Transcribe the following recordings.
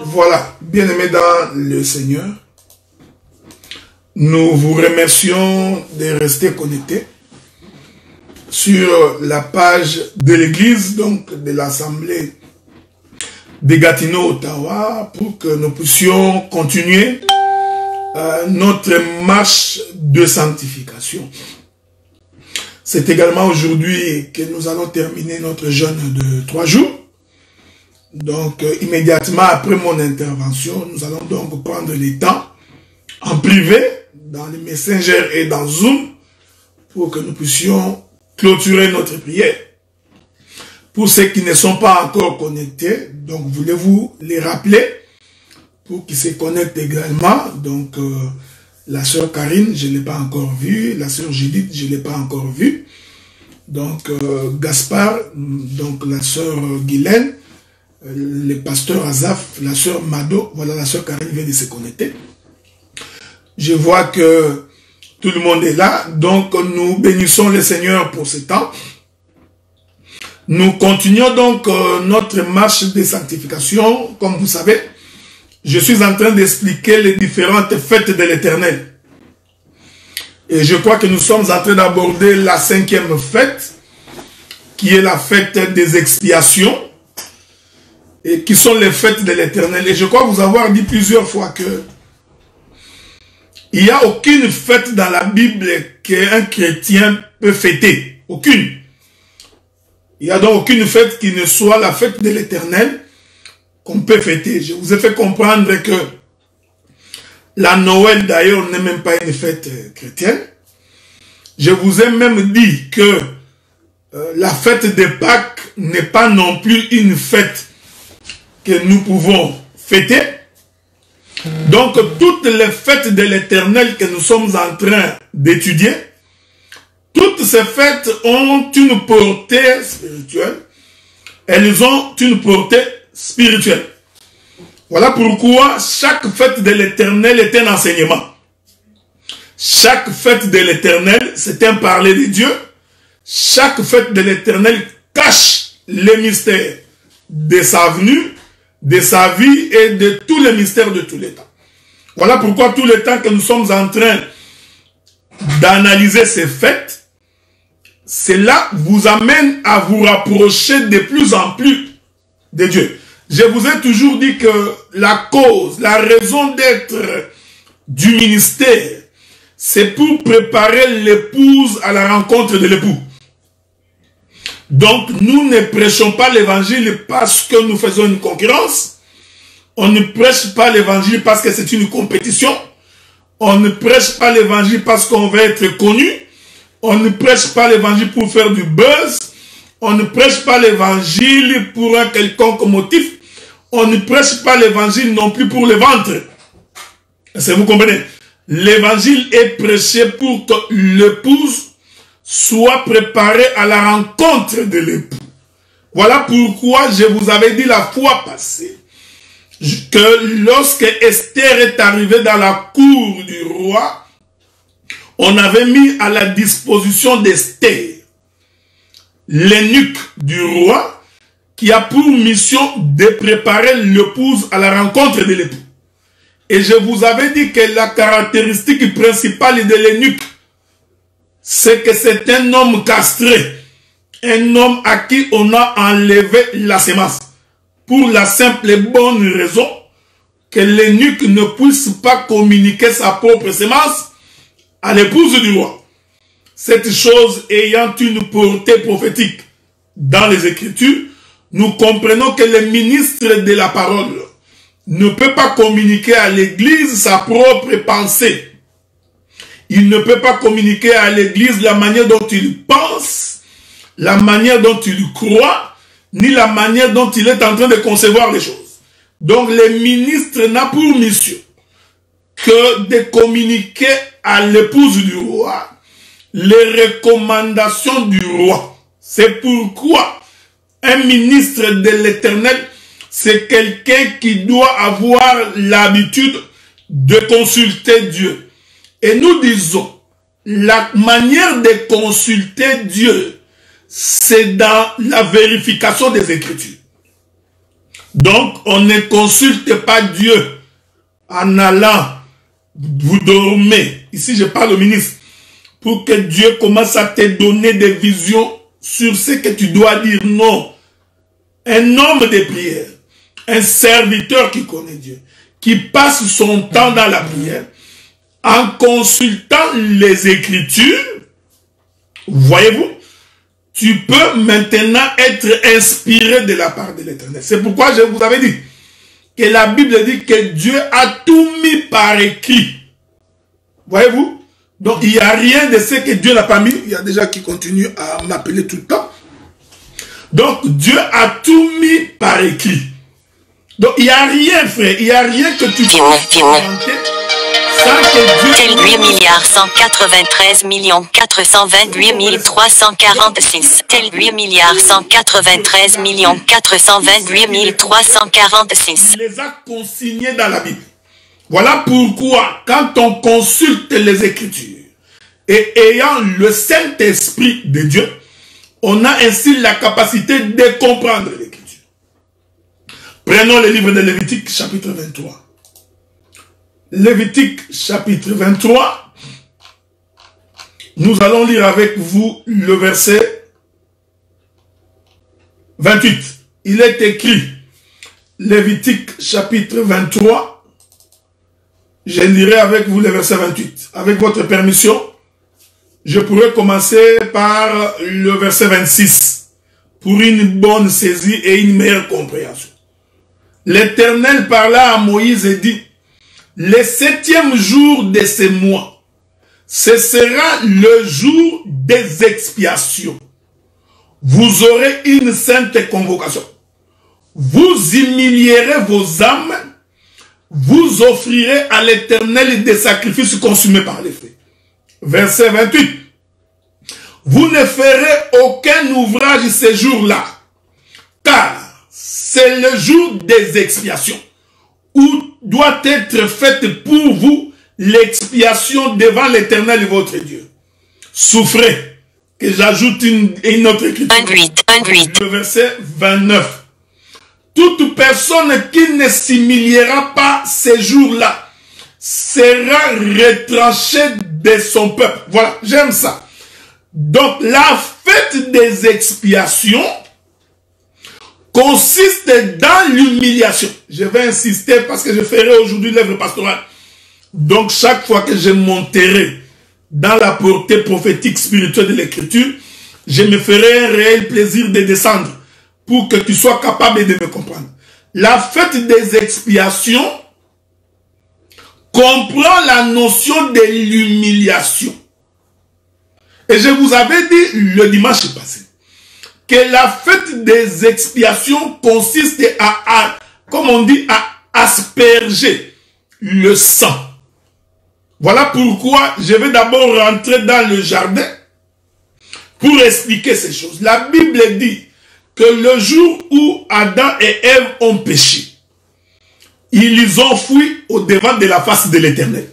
Voilà, bien-aimés dans le Seigneur, nous vous remercions de rester connectés sur la page de l'église, donc de l'Assemblée de Gatineau, Ottawa, pour que nous puissions continuer notre marche de sanctification. C'est également aujourd'hui que nous allons terminer notre jeûne de 3 jours. Donc, immédiatement après mon intervention, nous allons donc prendre les temps en privé, dans les messengers et dans Zoom, pour que nous puissions clôturer notre prière. Pour ceux qui ne sont pas encore connectés, donc voulez-vous les rappeler pour qu'ils se connectent également. Donc, la sœur Karine, je ne l'ai pas encore vue. La sœur Judith, je ne l'ai pas encore vue. Donc, Gaspard, donc la sœur Guylaine, le pasteur Azaf, la sœur Mado, voilà, la sœur Karine vient de se connecter. Je vois que tout le monde est là, donc nous bénissons le Seigneur pour ce temps. Nous continuons donc notre marche de sanctification. Comme vous savez, je suis en train d'expliquer les différentes fêtes de l'Éternel. Et je crois que nous sommes en train d'aborder la 5e fête, qui est la fête des expiations, et qui sont les fêtes de l'Éternel. Et je crois vous avoir dit plusieurs fois que il n'y a aucune fête dans la Bible qu'un chrétien peut fêter. Aucune. Il n'y a donc aucune fête qui ne soit la fête de l'Éternel qu'on peut fêter. Je vous ai fait comprendre que la Noël d'ailleurs n'est même pas une fête chrétienne. Je vous ai même dit que la fête de Pâques n'est pas non plus une fête que nous pouvons fêter. Donc, toutes les fêtes de l'Éternel que nous sommes en train d'étudier, toutes ces fêtes ont une portée spirituelle. Elles ont une portée spirituelle. Voilà pourquoi chaque fête de l'Éternel est un enseignement. Chaque fête de l'Éternel, c'est un parler de Dieu. Chaque fête de l'Éternel cache les mystères de sa venue, de sa vie et de tous les mystères de tous les temps. Voilà pourquoi tout le temps que nous sommes en train d'analyser ces fêtes, cela vous amène à vous rapprocher de plus en plus de Dieu. Je vous ai toujours dit que la cause, la raison d'être du ministère, c'est pour préparer l'épouse à la rencontre de l'époux. Donc, nous ne prêchons pas l'évangile parce que nous faisons une concurrence. On ne prêche pas l'évangile parce que c'est une compétition. On ne prêche pas l'évangile parce qu'on veut être connu. On ne prêche pas l'évangile pour faire du buzz. On ne prêche pas l'évangile pour un quelconque motif. On ne prêche pas l'évangile non plus pour le ventre. Est-ce que vous comprenez? L'évangile est prêché pour que l'épouse soit préparée à la rencontre de l'époux. Voilà pourquoi je vous avais dit la fois passée que lorsque Esther est arrivée dans la cour du roi, on avait mis à la disposition d'Esther l'eunuque du roi qui a pour mission de préparer l'épouse à la rencontre de l'époux. Et je vous avais dit que la caractéristique principale de l'eunuque, c'est que c'est un homme castré, un homme à qui on a enlevé la sémence, pour la simple et bonne raison que l'eunuque ne puisse pas communiquer sa propre sémence à l'épouse du roi. Cette chose ayant une portée prophétique dans les Écritures, nous comprenons que le ministre de la parole ne peut pas communiquer à l'Église sa propre pensée. Il ne peut pas communiquer à l'Église la manière dont il pense, la manière dont il croit, ni la manière dont il est en train de concevoir les choses. Donc le ministre n'a pour mission que de communiquer à l'épouse du roi les recommandations du roi. C'est pourquoi un ministre de l'Éternel c'est quelqu'un qui doit avoir l'habitude de consulter Dieu. Et nous disons, la manière de consulter Dieu, c'est dans la vérification des Écritures. Donc, on ne consulte pas Dieu en allant, vous dormez. Ici, je parle au ministre, pour que Dieu commence à te donner des visions sur ce que tu dois dire. Non. Un homme de prière, un serviteur qui connaît Dieu, qui passe son temps dans la prière, en consultant les Écritures, voyez-vous, tu peux maintenant être inspiré de la part de l'Éternel. C'est pourquoi je vous avais dit que la Bible dit que Dieu a tout mis par écrit. Voyez-vous? Donc il n'y a rien de ce que Dieu n'a pas mis. Il y a déjà qui continue à m'appeler tout le temps. Donc Dieu a tout mis par écrit. Donc il n'y a rien, frère. Il n'y a rien que tu peux inventer. Tel 8,193,428,346. Tel 8,193,428,346. Il les a consignés dans la Bible. Voilà pourquoi, quand on consulte les Écritures, et ayant le Saint-Esprit de Dieu, on a ainsi la capacité de comprendre l'Écriture. Prenons le livre de Lévitique, chapitre 23. Lévitique chapitre 23, nous allons lire avec vous le verset 28. Il est écrit, Lévitique chapitre 23, je lirai avec vous le verset 28. Avec votre permission, je pourrais commencer par le verset 26 pour une bonne saisie et une meilleure compréhension. L'Éternel parla à Moïse et dit, le 7e jour de ce mois, ce sera le jour des expiations. Vous aurez une sainte convocation. Vous humilierez vos âmes. Vous offrirez à l'Éternel des sacrifices consumés par les feux. Verset 28. Vous ne ferez aucun ouvrage ce jour-là, car c'est le jour des expiations, où doit être faite pour vous l'expiation devant l'Éternel votre Dieu. Souffrez, que j'ajoute une autre écriture. Le verset 29. Toute personne qui ne s'humiliera pas ces jours-là sera retranchée de son peuple. Voilà, j'aime ça. Donc, la fête des expiations consiste dans l'humiliation. Je vais insister parce que je ferai aujourd'hui l'œuvre pastorale. Donc, chaque fois que je monterai dans la portée prophétique spirituelle de l'Écriture, je me ferai un réel plaisir de descendre pour que tu sois capable de me comprendre. La fête des expiations comprend la notion de l'humiliation. Et je vous avais dit le dimanche passé que la fête des expiations consiste à comme on dit, à asperger le sang. Voilà pourquoi je vais d'abord rentrer dans le jardin pour expliquer ces choses. La Bible dit que le jour où Adam et Ève ont péché, ils ont fui au devant de la face de l'Éternel.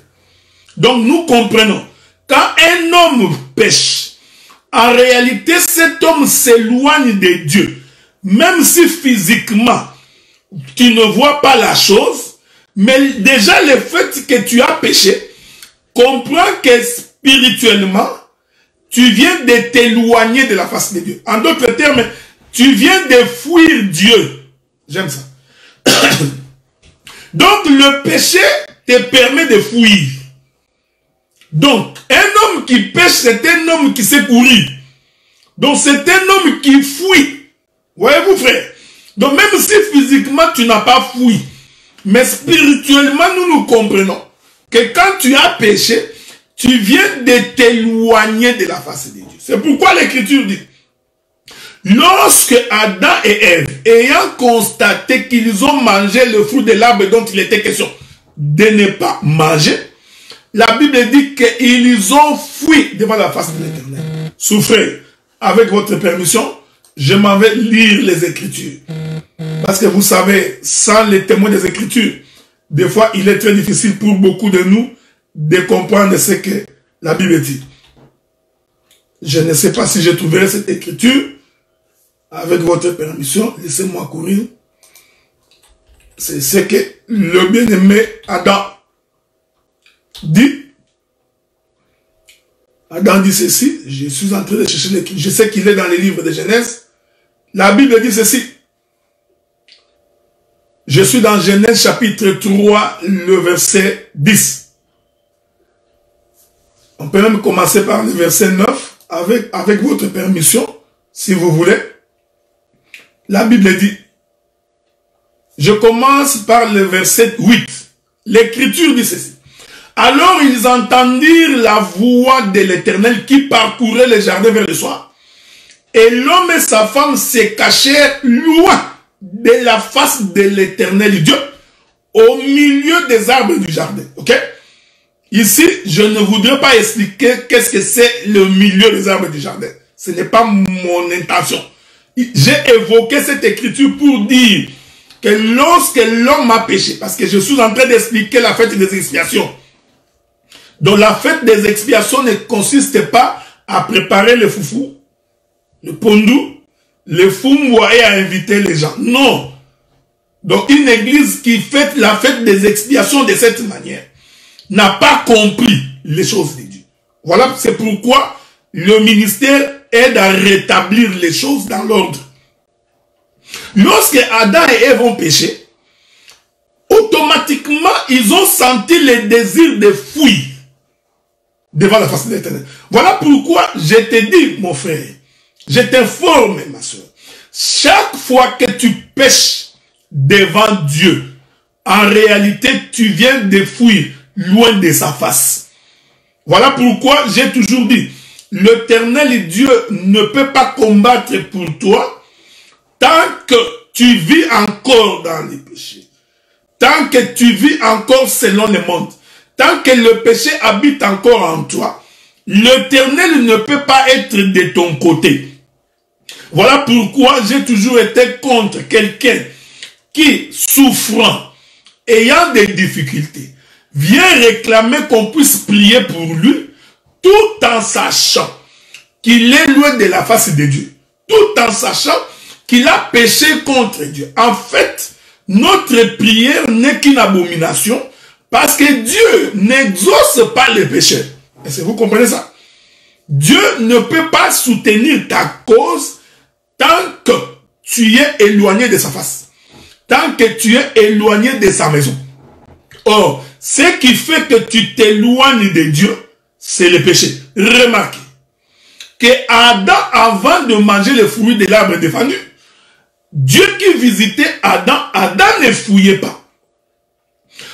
Donc nous comprenons, quand un homme pêche, en réalité cet homme s'éloigne de Dieu. Même si physiquement tu ne vois pas la chose, mais déjà le fait que tu as péché, comprends que spirituellement, tu viens de t'éloigner de la face de Dieu. En d'autres termes, tu viens de fuir Dieu. J'aime ça. Donc le péché te permet de fuir. Donc, un homme qui pêche, c'est un homme qui sait courir. Donc c'est un homme qui fuit. Voyez-vous, frère? Donc même si physiquement tu n'as pas fui, mais spirituellement nous comprenons que quand tu as péché, tu viens de t'éloigner de la face de Dieu. C'est pourquoi l'Écriture dit, lorsque Adam et Ève, ayant constaté qu'ils ont mangé le fruit de l'arbre dont il était question de ne pas manger, la Bible dit qu'ils ont fui devant la face de l'Éternel. Souffrez, avec votre permission, je m'en vais lire les Écritures. Parce que vous savez, sans les témoins des Écritures, des fois, il est très difficile pour beaucoup de nous de comprendre ce que la Bible dit. Je ne sais pas si je trouverai cette écriture. Avec votre permission, laissez-moi courir. C'est ce que le bien-aimé Adam dit. Adam dit ceci. Je suis en train de chercher l'écriture. Je sais qu'il est dans les livres de Genèse. La Bible dit ceci. Je suis dans Genèse chapitre 3, le verset 10. On peut même commencer par le verset 9, avec votre permission, si vous voulez. La Bible dit, je commence par le verset 8. L'Écriture dit ceci. Alors ils entendirent la voix de l'Éternel qui parcourait le jardin vers le soir. Et l'homme et sa femme se cachèrent loin de la face de l'Éternel Dieu, au milieu des arbres du jardin. Ok? Ici, je ne voudrais pas expliquer qu'est-ce que c'est le milieu des arbres du jardin. Ce n'est pas mon intention. J'ai évoqué cette écriture pour dire que lorsque l'homme a péché, parce que je suis en train d'expliquer la fête des expiations. Donc la fête des expiations ne consiste pas à préparer le foufou, le pondou, le fumbois et à inviter les gens. Non. Donc une église qui fête la fête des expiations de cette manière n'a pas compris les choses de Dieu. Voilà, c'est pourquoi le ministère aide à rétablir les choses dans l'ordre. Lorsque Adam et Ève ont péché, automatiquement, ils ont senti le désir de fuir devant la face de l'Éternel. Voilà pourquoi je te dis, mon frère, je t'informe, ma soeur, chaque fois que tu pêches devant Dieu, en réalité, tu viens de fuir loin de sa face. Voilà pourquoi j'ai toujours dit, l'Éternel Dieu ne peut pas combattre pour toi tant que tu vis encore dans les péchés. Tant que tu vis encore selon le monde. Tant que le péché habite encore en toi. L'Éternel ne peut pas être de ton côté. Voilà pourquoi j'ai toujours été contre quelqu'un qui, souffrant, ayant des difficultés, vient réclamer qu'on puisse prier pour lui, tout en sachant qu'il est loin de la face de Dieu. Tout en sachant qu'il a péché contre Dieu. En fait, notre prière n'est qu'une abomination parce que Dieu n'exauce pas les pécheurs. Est-ce que vous comprenez ça? Dieu ne peut pas soutenir ta cause tant que tu es éloigné de sa face. Tant que tu es éloigné de sa maison. Or, ce qui fait que tu t'éloignes de Dieu, c'est le péché. Remarquez que Adam, avant de manger le fruit de l'arbre défendu, Dieu qui visitait Adam, Adam ne fouillait pas.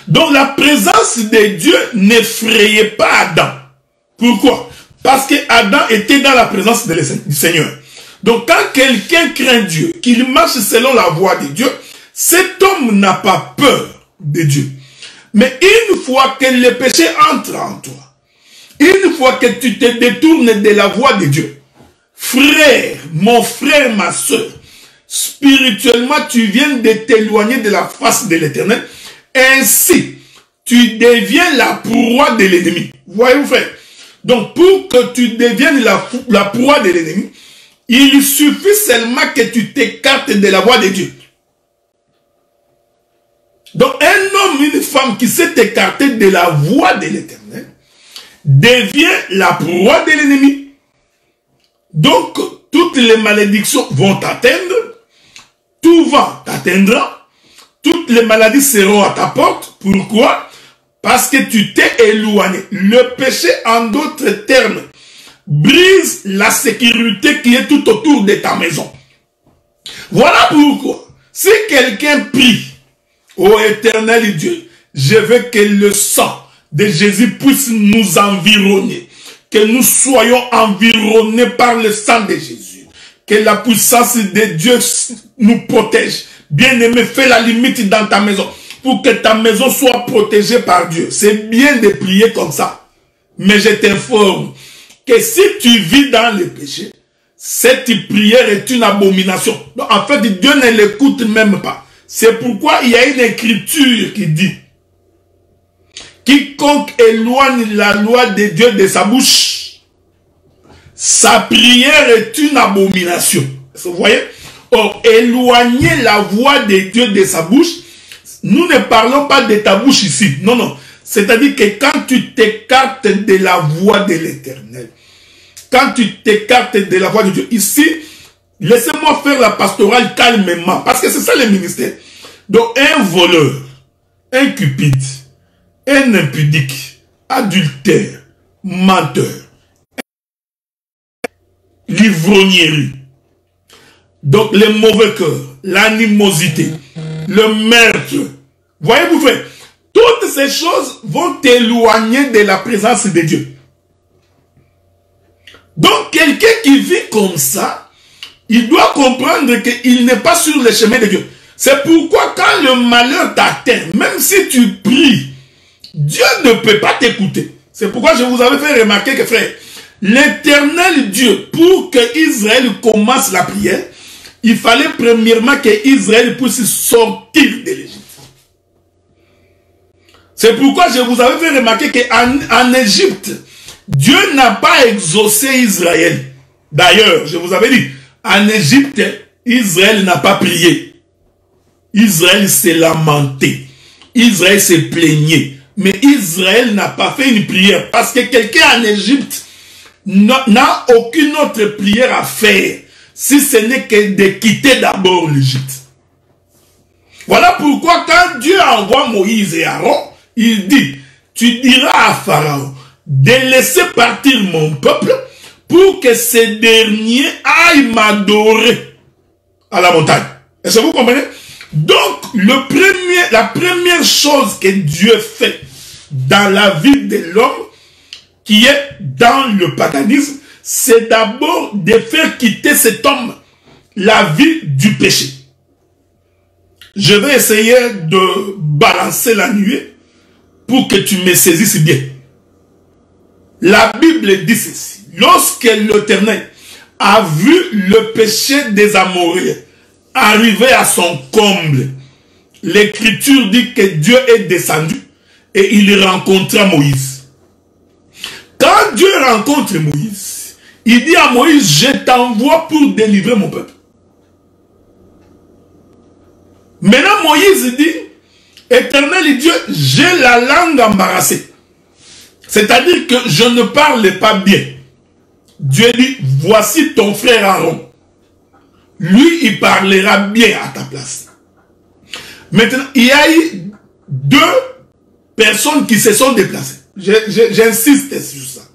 Donc la présence de Dieu n'effrayait pas Adam. Pourquoi? Parce que Adam était dans la présence du Seigneur. Donc quand quelqu'un craint Dieu, qu'il marche selon la voie de Dieu, cet homme n'a pas peur de Dieu. Mais une fois que le péché entre en toi, une fois que tu te détournes de la voie de Dieu, frère, mon frère, ma soeur, spirituellement, tu viens de t'éloigner de la face de l'Éternel. Ainsi, tu deviens la proie de l'ennemi. Voyez-vous, frère? Donc, pour que tu deviennes la proie de l'ennemi, il suffit seulement que tu t'écartes de la voie de Dieu. Donc, un homme, une femme qui s'est écarté de la voie de l'Éternel devient la proie de l'ennemi. Donc, toutes les malédictions vont t'atteindre, tout vent t'atteindra, toutes les maladies seront à ta porte. Pourquoi? Parce que tu t'es éloigné. Le péché, en d'autres termes, brise la sécurité qui est tout autour de ta maison. Voilà pourquoi, si quelqu'un prie, ô Éternel Dieu, je veux que le sang de Jésus puisse nous environner, que nous soyons environnés par le sang de Jésus, que la puissance de Dieu nous protège. Bien-aimé, fais la limite dans ta maison, pour que ta maison soit protégée par Dieu. C'est bien de prier comme ça. Mais je t'informe que si tu vis dans le péché, cette prière est une abomination. Donc, en fait, Dieu ne l'écoute même pas. C'est pourquoi il y a une écriture qui dit: quiconque éloigne la loi de Dieu de sa bouche, sa prière est une abomination. Vous voyez? Or, éloigner la voix de Dieu de sa bouche, nous ne parlons pas de ta bouche ici. Non, non. C'est-à-dire que quand tu t'écartes de la voix de l'Éternel, quand tu t'écartes de la voix de Dieu, ici, laissez-moi faire la pastorale calmement, parce que c'est ça le ministère. Donc, un voleur, un cupide, un impudique, adultère, menteur, l'ivrognerie, donc le mauvais cœur, l'animosité, le meurtre. Voyez-vous, frère, toutes ces choses vont t'éloigner de la présence de Dieu. Donc, quelqu'un qui vit comme ça, il doit comprendre qu'il n'est pas sur le chemin de Dieu. C'est pourquoi quand le malheur t'atteint, même si tu pries, Dieu ne peut pas t'écouter. C'est pourquoi je vous avais fait remarquer que, frère, l'Éternel Dieu, pour que Israël commence la prière, il fallait premièrement que Israël puisse sortir de l'Égypte. C'est pourquoi je vous avais fait remarquer qu'en Égypte, Dieu n'a pas exaucé Israël. D'ailleurs, je vous avais dit, en Égypte, Israël n'a pas prié. Israël s'est lamenté. Israël s'est plaigné. Mais Israël n'a pas fait une prière. Parce que quelqu'un en Égypte n'a aucune autre prière à faire. Si ce n'est que de quitter d'abord l'Égypte. Voilà pourquoi quand Dieu envoie Moïse et Aaron, il dit, tu diras à Pharaon de laisser partir mon peuple pour que ces derniers aillent m'adorer à la montagne. Est-ce que vous comprenez? Donc, la première chose que Dieu fait dans la vie de l'homme, qui est dans le paganisme, c'est d'abord de faire quitter cet homme la vie du péché. Je vais essayer de balancer la nuée pour que tu me saisisses bien. La Bible dit ceci: lorsque l'Éternel a vu le péché des Amoréens arriver à son comble, l'Écriture dit que Dieu est descendu et il rencontra Moïse. Quand Dieu rencontre Moïse, il dit à Moïse, je t'envoie pour délivrer mon peuple. Maintenant Moïse dit, Éternel Dieu, j'ai la langue embarrassée. C'est-à-dire que je ne parle pas bien. Dieu dit, voici ton frère Aaron. Lui, il parlera bien à ta place. Maintenant, il y a eu deux personnes qui se sont déplacées. J'insiste sur ça.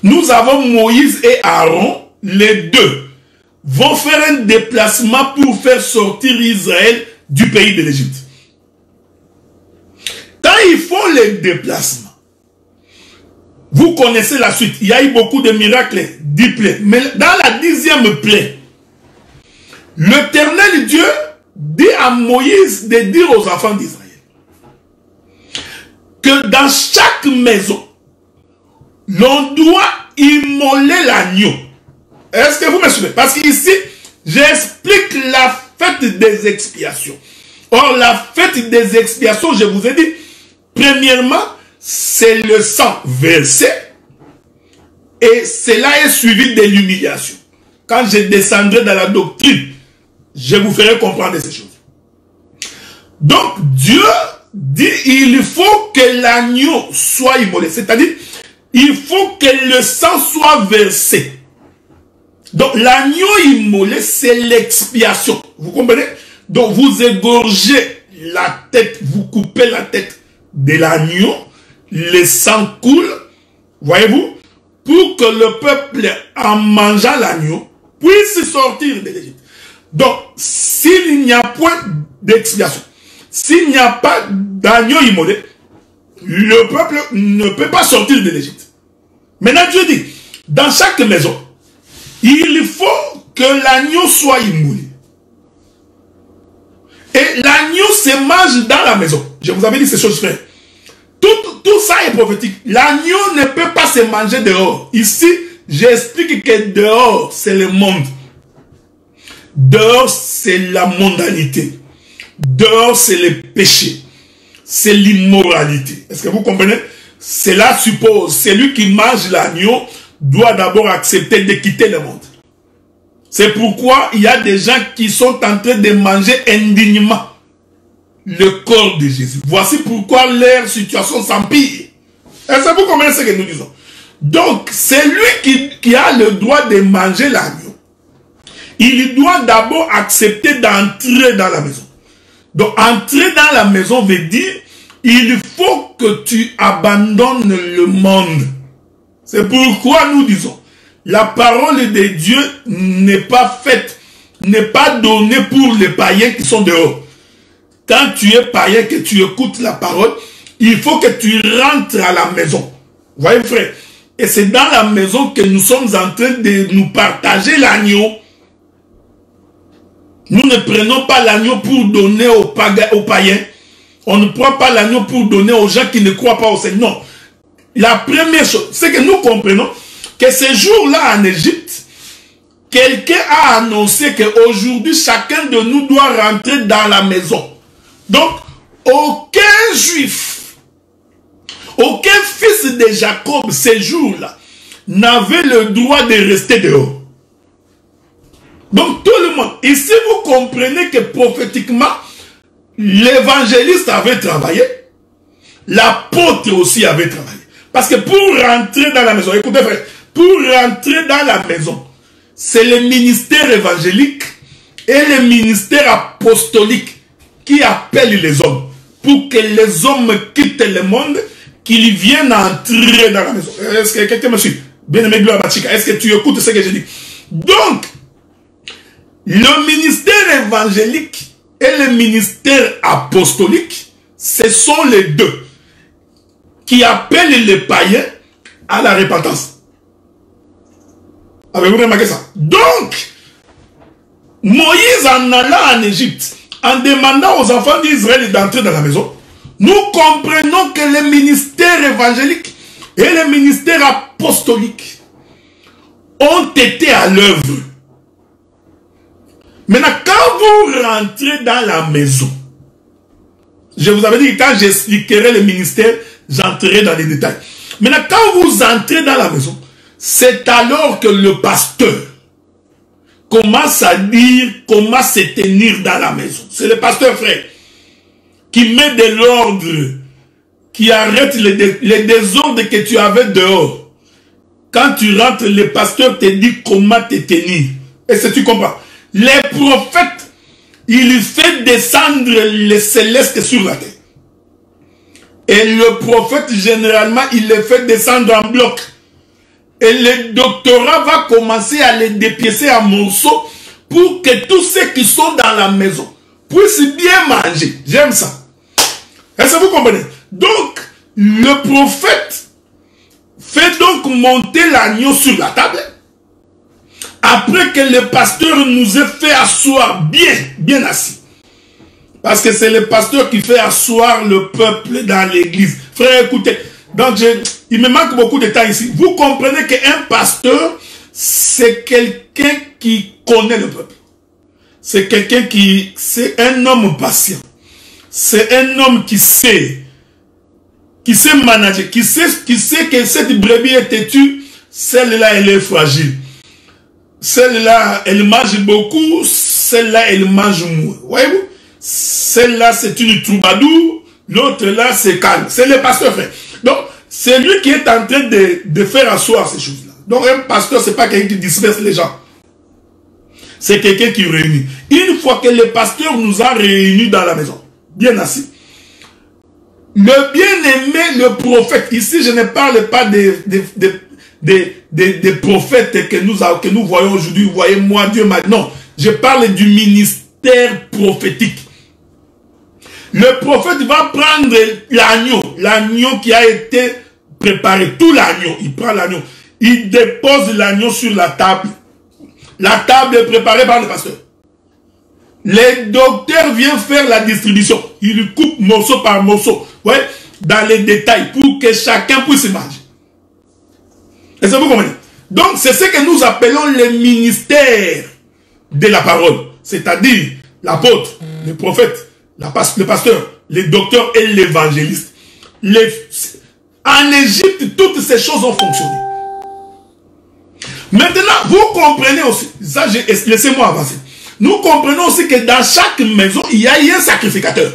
Nous avons Moïse et Aaron, les deux vont faire un déplacement pour faire sortir Israël du pays de l'Égypte. Quand ils font le déplacement, vous connaissez la suite. Il y a eu beaucoup de miracles, 10 plaies. Mais dans la 10e plaie, l'Éternel Dieu dit à Moïse de dire aux enfants d'Israël que dans chaque maison, l'on doit immoler l'agneau. Est-ce que vous me suivez? Parce qu'ici, j'explique la fête des expiations. Or, la fête des expiations, je vous ai dit, premièrement, c'est le sang versé et cela est suivi de l'humiliation. Quand je descendrai dans la doctrine, je vous ferai comprendre ces choses. Donc, Dieu dit, il faut que l'agneau soit immolé. C'est-à-dire, il faut que le sang soit versé. Donc, l'agneau immolé, c'est l'expiation. Vous comprenez? Donc, vous égorgez la tête, vous coupez la tête de l'agneau, le sang coule, voyez-vous, pour que le peuple, en mangeant l'agneau, puisse sortir de l'Égypte. Donc, s'il n'y a point d'expiation, s'il n'y a pas d'agneau immolé, le peuple ne peut pas sortir de l'Égypte. Maintenant, Dieu dit, dans chaque maison, il faut que l'agneau soit immolé. Et l'agneau se mange dans la maison. Je vous avais dit ces choses, frère. Tout ça est prophétique. L'agneau ne peut pas se manger dehors. Ici, J'explique que dehors, c'est le monde. Dehors, c'est la mondanité. Dehors, c'est le péché. C'est l'immoralité. Est-ce que vous comprenez? Cela suppose, celui qui mange l'agneau doit d'abord accepter de quitter le monde. C'est pourquoi il y a des gens qui sont en train de manger indignement le corps de Jésus. Voici pourquoi leur situation s'empire. Est-ce que vous comprenez ce que nous disons? Donc, c'est lui qui a le droit de manger l'agneau. Il doit d'abord accepter d'entrer dans la maison. Donc, entrer dans la maison veut dire, il faut que tu abandonnes le monde. C'est pourquoi nous disons, la parole de Dieu n'est pas faite, n'est pas donnée pour les païens qui sont dehors. Quand tu es païen, que tu écoutes la parole, il faut que tu rentres à la maison. Vous voyez, frère? Et c'est dans la maison que nous sommes en train de nous partager l'agneau. Nous ne prenons pas l'agneau pour donner aux païens. On ne prend pas l'agneau pour donner aux gens qui ne croient pas au Seigneur. Non. La première chose, c'est que nous comprenons que ce jour-là en Égypte, quelqu'un a annoncé qu'aujourd'hui, chacun de nous doit rentrer dans la maison. Donc, aucun juif, aucun fils de Jacob, ce jour-là, n'avait le droit de rester dehors. Donc, tout le monde, ici, vous comprenez que prophétiquement, l'évangéliste avait travaillé, l'apôtre aussi avait travaillé. Parce que pour rentrer dans la maison, écoutez frère, pour rentrer dans la maison, c'est le ministère évangélique et le ministère apostolique qui appellent les hommes. Pour que les hommes quittent le monde, qu'ils viennent entrer dans la maison. Est-ce que quelqu'un me suit? Bien-aimé Gloire Bachika, est-ce que tu écoutes ce que je dis? Donc, le ministère évangélique et le ministère apostolique, ce sont les deux qui appellent les païens à la repentance. Avez-vous remarqué ça? Donc, Moïse en allant en Égypte, en demandant aux enfants d'Israël d'entrer dans la maison, nous comprenons que le ministère évangélique et le ministère apostolique ont été à l'œuvre. Maintenant, quand vous rentrez dans la maison, je vous avais dit que quand j'expliquerai le ministère, j'entrerai dans les détails. Maintenant, quand vous entrez dans la maison, c'est alors que le pasteur commence à dire comment se tenir dans la maison. C'est le pasteur, frère, qui met de l'ordre, qui arrête les désordres que tu avais dehors. Quand tu rentres, le pasteur te dit comment te tenir. Est-ce que tu comprends? Les prophètes, il fait descendre les célestes sur la terre. Et le prophète, généralement, il les fait descendre en bloc. Et le doctorat va commencer à les dépiécer en morceaux pour que tous ceux qui sont dans la maison puissent bien manger. J'aime ça. Est-ce que vous comprenez? Donc, le prophète fait donc monter l'agneau sur la table. Après que le pasteur nous ait fait asseoir bien assis. Parce que c'est le pasteur qui fait asseoir le peuple dans l'église. Frère, écoutez. Donc, il me manque beaucoup de temps ici. Vous comprenez qu'un pasteur, c'est quelqu'un qui connaît le peuple. C'est quelqu'un qui... C'est un homme patient. C'est un homme qui sait manager, qui sait que cette brebis est têtue, celle-là, elle est fragile. Celle-là, elle mange beaucoup, celle-là, elle mange moins. Voyez-vous? Celle-là, c'est une troubadour, l'autre là, c'est calme. C'est le pasteur, frère. Donc, c'est lui qui est en train de faire asseoir ces choses-là. Donc, un pasteur, c'est pas quelqu'un qui disperse les gens. C'est quelqu'un qui réunit. Une fois que le pasteur nous a réunis dans la maison, bien assis, le bien-aimé, le prophète, ici, je ne parle pas des prophètes que nous voyons aujourd'hui. Vous voyez, moi, Dieu m'a... Non, je parle du ministère prophétique. Le prophète va prendre l'agneau qui a été préparé, tout l'agneau, il prend l'agneau, il dépose l'agneau sur la table. La table est préparée par le pasteur. Les docteurs viennent faire la distribution. Ils coupent morceau par morceau, ouais, dans les détails, pour que chacun puisse manger. Est-ce que vous comprenez? Donc, c'est ce que nous appelons le ministère de la parole. C'est-à-dire l'apôtre, le prophète, le pasteur, le docteur et l'évangéliste. En Égypte, toutes ces choses ont fonctionné. Maintenant, vous comprenez aussi, ça, laissez-moi avancer. Nous comprenons aussi que dans chaque maison, il y a un sacrificateur.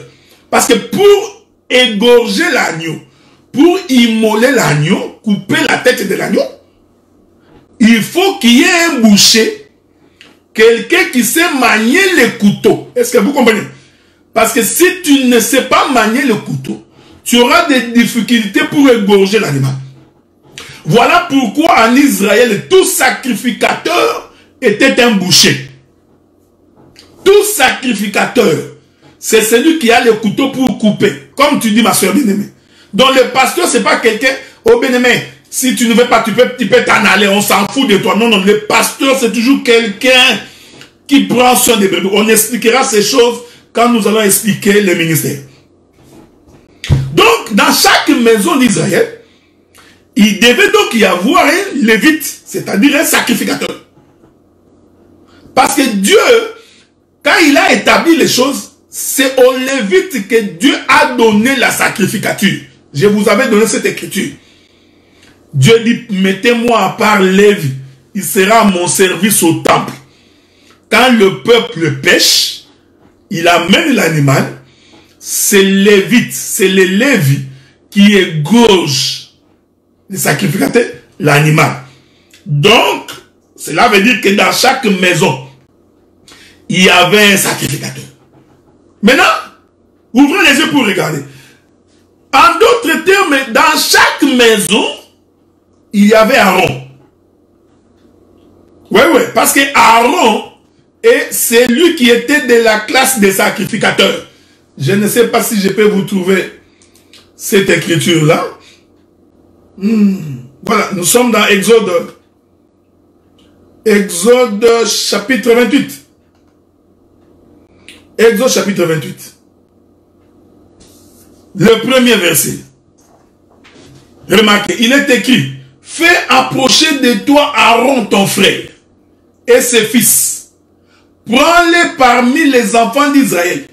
Parce que pour égorger l'agneau, pour immoler l'agneau, couper la tête de l'agneau, il faut qu'il y ait un boucher, quelqu'un qui sait manier le couteau. Est-ce que vous comprenez? Parce que si tu ne sais pas manier le couteau, tu auras des difficultés pour égorger l'animal. Voilà pourquoi en Israël, tout sacrificateur était un boucher. Tout sacrificateur, c'est celui qui a le couteau pour couper. Comme tu dis, ma soeur bien-aimée. Donc le pasteur, ce n'est pas quelqu'un, oh bien-aimé, si tu ne veux pas, tu peux t'en aller, on s'en fout de toi. Non, non, le pasteur, c'est toujours quelqu'un qui prend soin des brebis. On expliquera ces choses quand nous allons expliquer le ministère. Donc, dans chaque maison d'Israël, il devait donc y avoir un lévite, c'est-à-dire un sacrificateur. Parce que Dieu, quand il a établi les choses, c'est au lévite que Dieu a donné la sacrificature. Je vous avais donné cette écriture. Dieu dit, mettez-moi à part Lévi, il sera à mon service au temple. Quand le peuple pêche, il amène l'animal, c'est Lévite, c'est le Lévi qui égorge le sacrificateur, l'animal. Donc, cela veut dire que dans chaque maison, il y avait un sacrificateur. Maintenant, ouvrez les yeux pour regarder. En d'autres termes, dans chaque maison, il y avait Aaron. Oui, parce que Aaron est celui qui était de la classe des sacrificateurs. Je ne sais pas si je peux vous trouver cette écriture-là. Voilà, nous sommes dans Exode chapitre 28. Exode chapitre 28. Le premier verset. Remarquez, il est écrit, fais approcher de toi Aaron ton frère et ses fils. Prends-les parmi les enfants d'Israël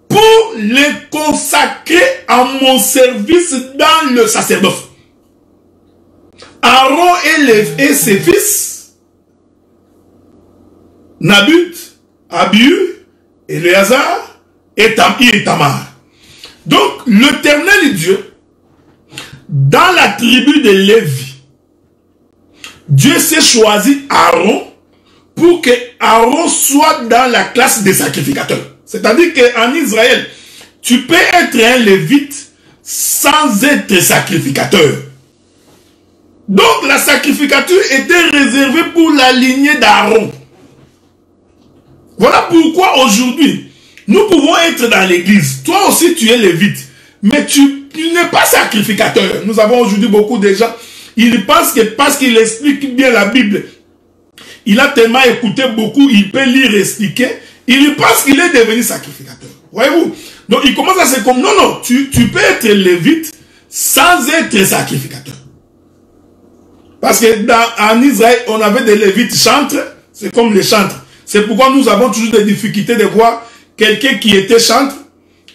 pour les consacrer à mon service dans le sacerdoce. Aaron et ses fils, Nabut, Abihu, Éléazar et Tamar. Donc, l'Éternel Dieu, dans la tribu de Lévi, Dieu s'est choisi Aaron pour que Aaron soit dans la classe des sacrificateurs. C'est-à-dire qu'en Israël, tu peux être un lévite sans être sacrificateur. Donc, la sacrificature était réservée pour la lignée d'Aaron. Voilà pourquoi aujourd'hui, nous pouvons être dans l'église. Toi aussi, tu es lévite. Mais tu n'es pas sacrificateur. Nous avons aujourd'hui beaucoup de gens. Ils pensent que parce qu'il explique bien la Bible, il a tellement écouté beaucoup, il peut lire et expliquer. Il pense qu'il est devenu sacrificateur. Voyez-vous? Donc, il commence à se comme, non, non, tu peux être lévite sans être sacrificateur. Parce que en Israël, on avait des lévites chantres. C'est comme les chantres. C'est pourquoi nous avons toujours des difficultés de voir quelqu'un qui était chantre,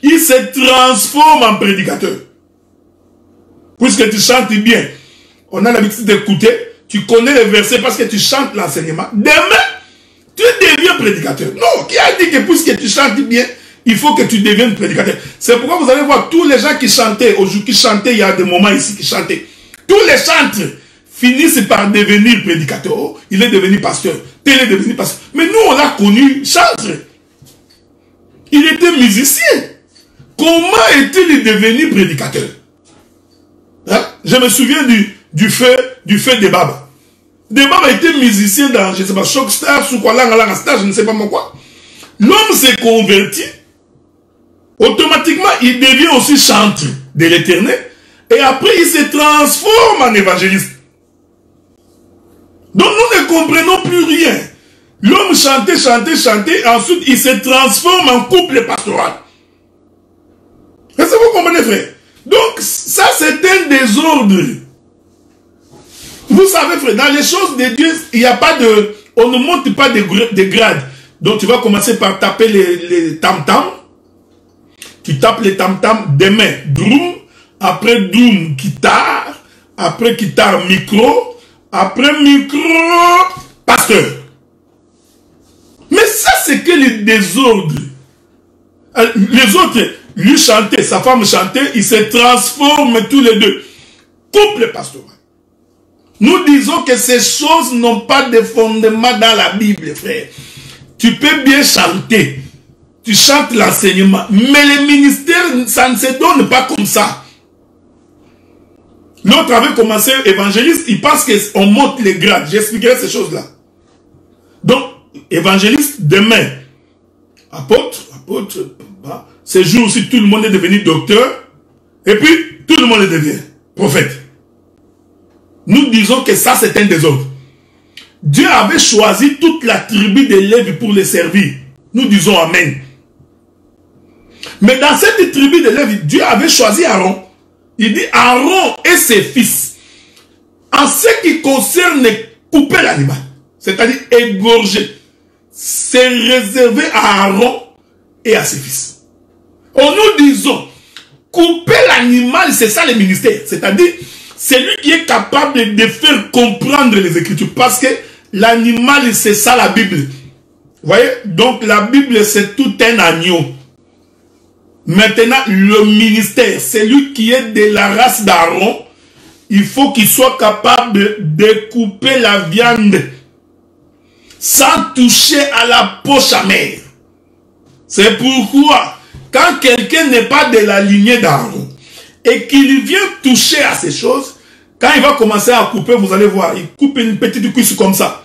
il se transforme en prédicateur. Puisque tu chantes bien, on a l'habitude d'écouter, tu connais les versets parce que tu chantes l'enseignement. Demain, tu deviens prédicateur. Non, qui a dit que puisque tu chantes bien, il faut que tu deviennes prédicateur. C'est pourquoi vous allez voir tous les gens qui chantaient, aujourd'hui qui chantaient, il y a des moments ici qui chantaient. Tous les chantres finissent par devenir prédicateur. Oh, il est devenu pasteur, tel est devenu pasteur. Mais nous, on l'a connu chantre. Il était musicien. Comment est-il devenu prédicateur? Hein? Je me souviens du feu de Baba. De Baba était musicien dans, je ne sais pas, Shockstar, Soukwalanga, Star, je ne sais pas moi quoi. L'homme s'est converti. Automatiquement, il devient aussi chantre de l'Éternel. Et après, il se transforme en évangéliste. Donc, nous ne comprenons plus rien. L'homme chantait, ensuite il se transforme en couple pastoral. Est-ce que vous comprenez, frère? Donc, ça c'est un désordre. Vous savez, frère, dans les choses de Dieu, il n'y a pas de... On ne monte pas de grades. Donc tu vas commencer par taper les tam-tams. Tu tapes les tam-tams des mains. Drum. Après drum, guitare. Après guitare, micro. Après micro, pasteur. Mais ça, c'est que les désordres. Les autres, lui chantait, sa femme chantait, ils se transforment tous les deux. Couple pastoral. Nous disons que ces choses n'ont pas de fondement dans la Bible, frère. Tu peux bien chanter. Tu chantes l'enseignement. Mais les ministères, ça ne se donne pas comme ça. L'autre avait commencé évangéliste, il pense qu'on monte les grades. J'expliquerai ces choses-là. Donc, évangéliste, demain, apôtre, ces jours aussi, tout le monde est devenu docteur. Et puis, tout le monde devient prophète. Nous disons que ça, c'est un désordre. Dieu avait choisi toute la tribu de Lévi pour les servir. Nous disons Amen. Mais dans cette tribu de Lévi, Dieu avait choisi Aaron. Il dit Aaron et ses fils. En ce qui concerne couper l'animal, c'est-à-dire égorger, c'est réservé à Aaron et à ses fils. Nous disons, couper l'animal, c'est ça le ministère. C'est-à-dire, c'est lui qui est capable de faire comprendre les Écritures. Parce que l'animal, c'est ça la Bible. Vous voyez? Donc la Bible, c'est tout un agneau. Maintenant, le ministère, c'est lui qui est de la race d'Aaron. Il faut qu'il soit capable de découper la viande sans toucher à la poche amère. C'est pourquoi, quand quelqu'un n'est pas de la lignée d'Aaron et qu'il vient toucher à ces choses, quand il va commencer à couper, vous allez voir, il coupe une petite cuisse comme ça.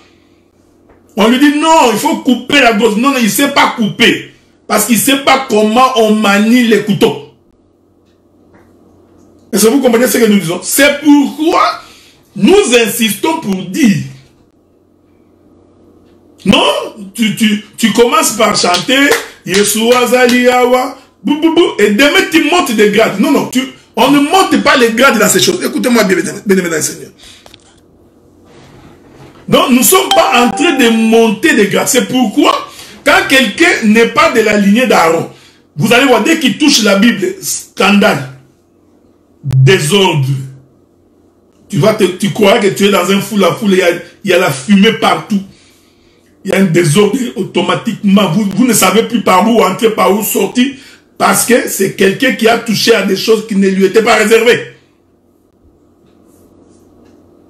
On lui dit non, il faut couper la grosse. Non, il ne sait pas couper. Parce qu'il ne sait pas comment on manie les couteaux. Est-ce que vous comprenez ce que nous disons? C'est pourquoi nous insistons pour dire non, tu commences par chanter Yeshua Zaliawa, et demain tu montes des grades. Non, non, on ne monte pas les grades dans ces choses. Écoutez-moi bien, bien, Seigneur. Donc, nous ne sommes pas en train de monter des grades. C'est pourquoi, quand quelqu'un n'est pas de la lignée d'Aaron, vous allez voir, dès qu'il touche la Bible, scandale, désordre. Tu crois que tu es dans un foule à foule, il y a la fumée partout. Il y a un désordre automatiquement. Vous ne savez plus par où entrer, par où sortir, parce que c'est quelqu'un qui a touché à des choses qui ne lui étaient pas réservées.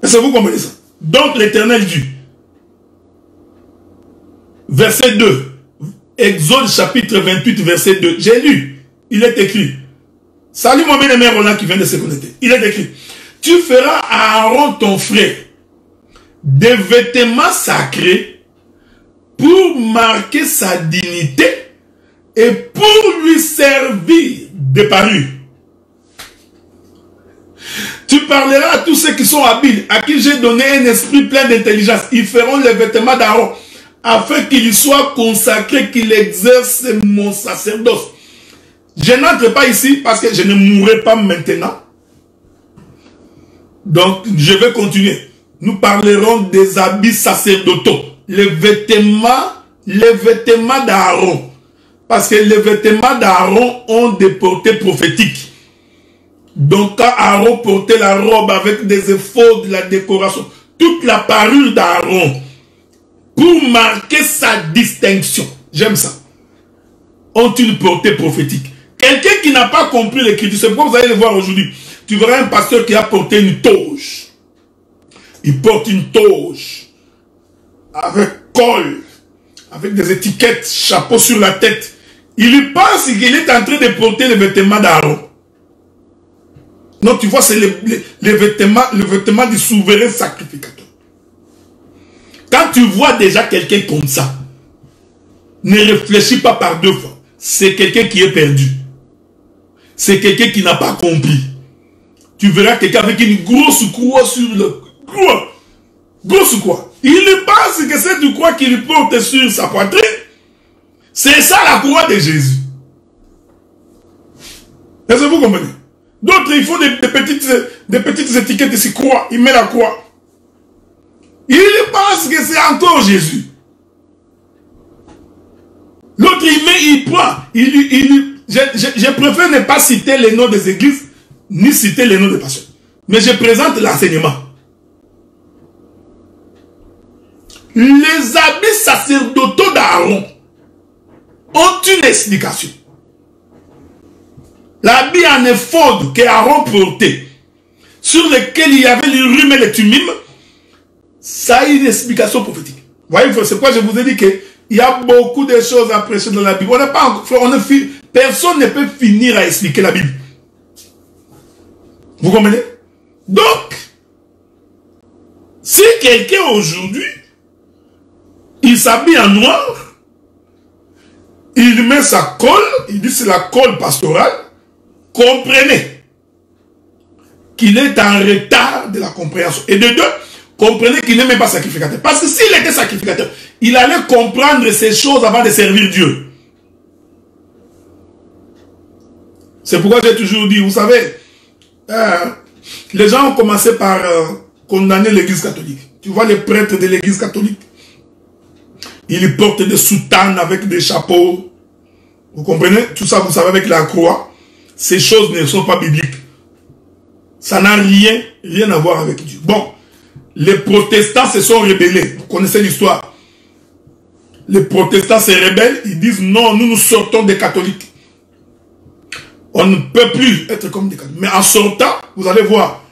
Est-ce que vous comprenez ça? Donc l'Éternel dit, verset 2, Exode chapitre 28, verset 2, j'ai lu, il est écrit, salut mon bien-aimé Roland qui vient de se connecter, il est écrit, tu feras à Aaron ton frère des vêtements sacrés pour marquer sa dignité et pour lui servir de parure. Tu parleras à tous ceux qui sont habiles, à qui j'ai donné un esprit plein d'intelligence. Ils feront les vêtements d'Aaron, afin qu'il soit consacré, qu'il exerce mon sacerdoce. Je n'entre pas ici parce que je ne mourrai pas maintenant. Donc, je vais continuer. Nous parlerons des habits sacerdotaux. Les vêtements d'Aaron. Parce que les vêtements d'Aaron ont des portées prophétiques. Donc quand Aaron portait la robe avec des épaules de la décoration, toute la parure d'Aaron, pour marquer sa distinction, j'aime ça, ont une portée prophétique. Quelqu'un qui n'a pas compris l'écriture, c'est pourquoi vous allez le voir aujourd'hui. Tu verras un pasteur qui a porté une toge. Il porte une toge avec col, avec des étiquettes, chapeau sur la tête. Il lui pense qu'il est en train de porter les vêtements d'Aaron. Non, tu vois, c'est les vêtements du souverain sacrificateur. Quand tu vois déjà quelqu'un comme ça, ne réfléchis pas par deux fois. C'est quelqu'un qui est perdu. C'est quelqu'un qui n'a pas compris. Tu verras quelqu'un avec une grosse croix sur le... Grosse croix. Il pense que c'est du croix qu'il porte sur sa poitrine. C'est ça la croix de Jésus. Est-ce que vous comprenez? D'autres, ils font des petites étiquettes ici, croix. Il met la croix. Il pense que c'est encore Jésus. L'autre, il prend. Je préfère ne pas citer les noms des églises, ni citer les noms des pasteurs. Mais je présente l'enseignement. Les habits sacerdotaux d'Aaron ont une explication. L'habit en éphod qu'Aaron portait, sur lequel il y avait l'urim et le thummim, ça a une explication prophétique. Vous voyez, c'est pourquoi je vous ai dit qu'il y a beaucoup de choses à prêcher dans la Bible. Personne ne peut finir à expliquer la Bible. Vous comprenez? Donc, si quelqu'un aujourd'hui, il s'habille en noir, il met sa colle, il dit c'est la colle pastorale, comprenez qu'il est en retard de la compréhension. Et de deux, comprenez qu'il n'est même pas sacrificateur. Parce que s'il était sacrificateur, il allait comprendre ces choses avant de servir Dieu. C'est pourquoi j'ai toujours dit, vous savez, les gens ont commencé par condamner l'église catholique. Tu vois les prêtres de l'église catholique, ils portent des soutanes avec des chapeaux. Vous comprenez? Tout ça, vous savez, avec la croix. Ces choses ne sont pas bibliques. Ça n'a rien à voir avec Dieu. Bon, les protestants se sont rebellés. Vous connaissez l'histoire. Les protestants se rebellent. Ils disent non, nous sortons des catholiques. On ne peut plus être comme des catholiques. Mais en sortant, vous allez voir,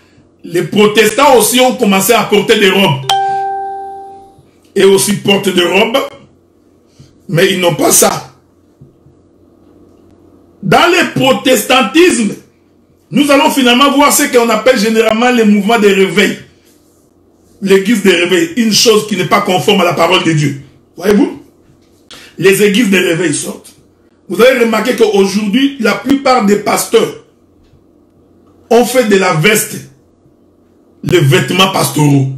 les protestants aussi ont commencé à porter des robes. Et aussi portent des robes. Mais ils n'ont pas ça. Dans le protestantisme, nous allons finalement voir ce qu'on appelle généralement les mouvements de réveil. L'église de réveil, une chose qui n'est pas conforme à la parole de Dieu. Voyez-vous? Les églises de réveil sortent. Vous avez remarqué qu'aujourd'hui, la plupart des pasteurs ont fait de la veste les vêtements pastoraux.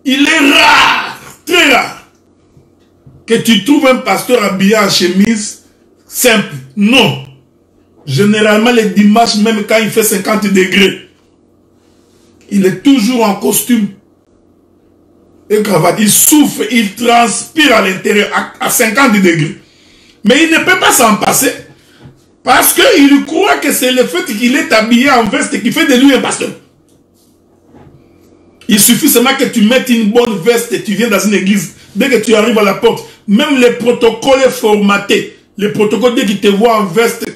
Il est rare, très rare, que tu trouves un pasteur habillé en chemise simple. Non. Généralement, les dimanches, même quand il fait 50 degrés, il est toujours en costume et cravate. Il souffre, il transpire à l'intérieur à 50 degrés. Mais il ne peut pas s'en passer parce qu'il croit que c'est le fait qu'il est habillé en veste qui fait de lui un pasteur. Il suffit seulement que tu mettes une bonne veste et tu viens dans une église. Dès que tu arrives à la porte, même le protocole est formaté. Le protocole, dès qu'il te voit en veste,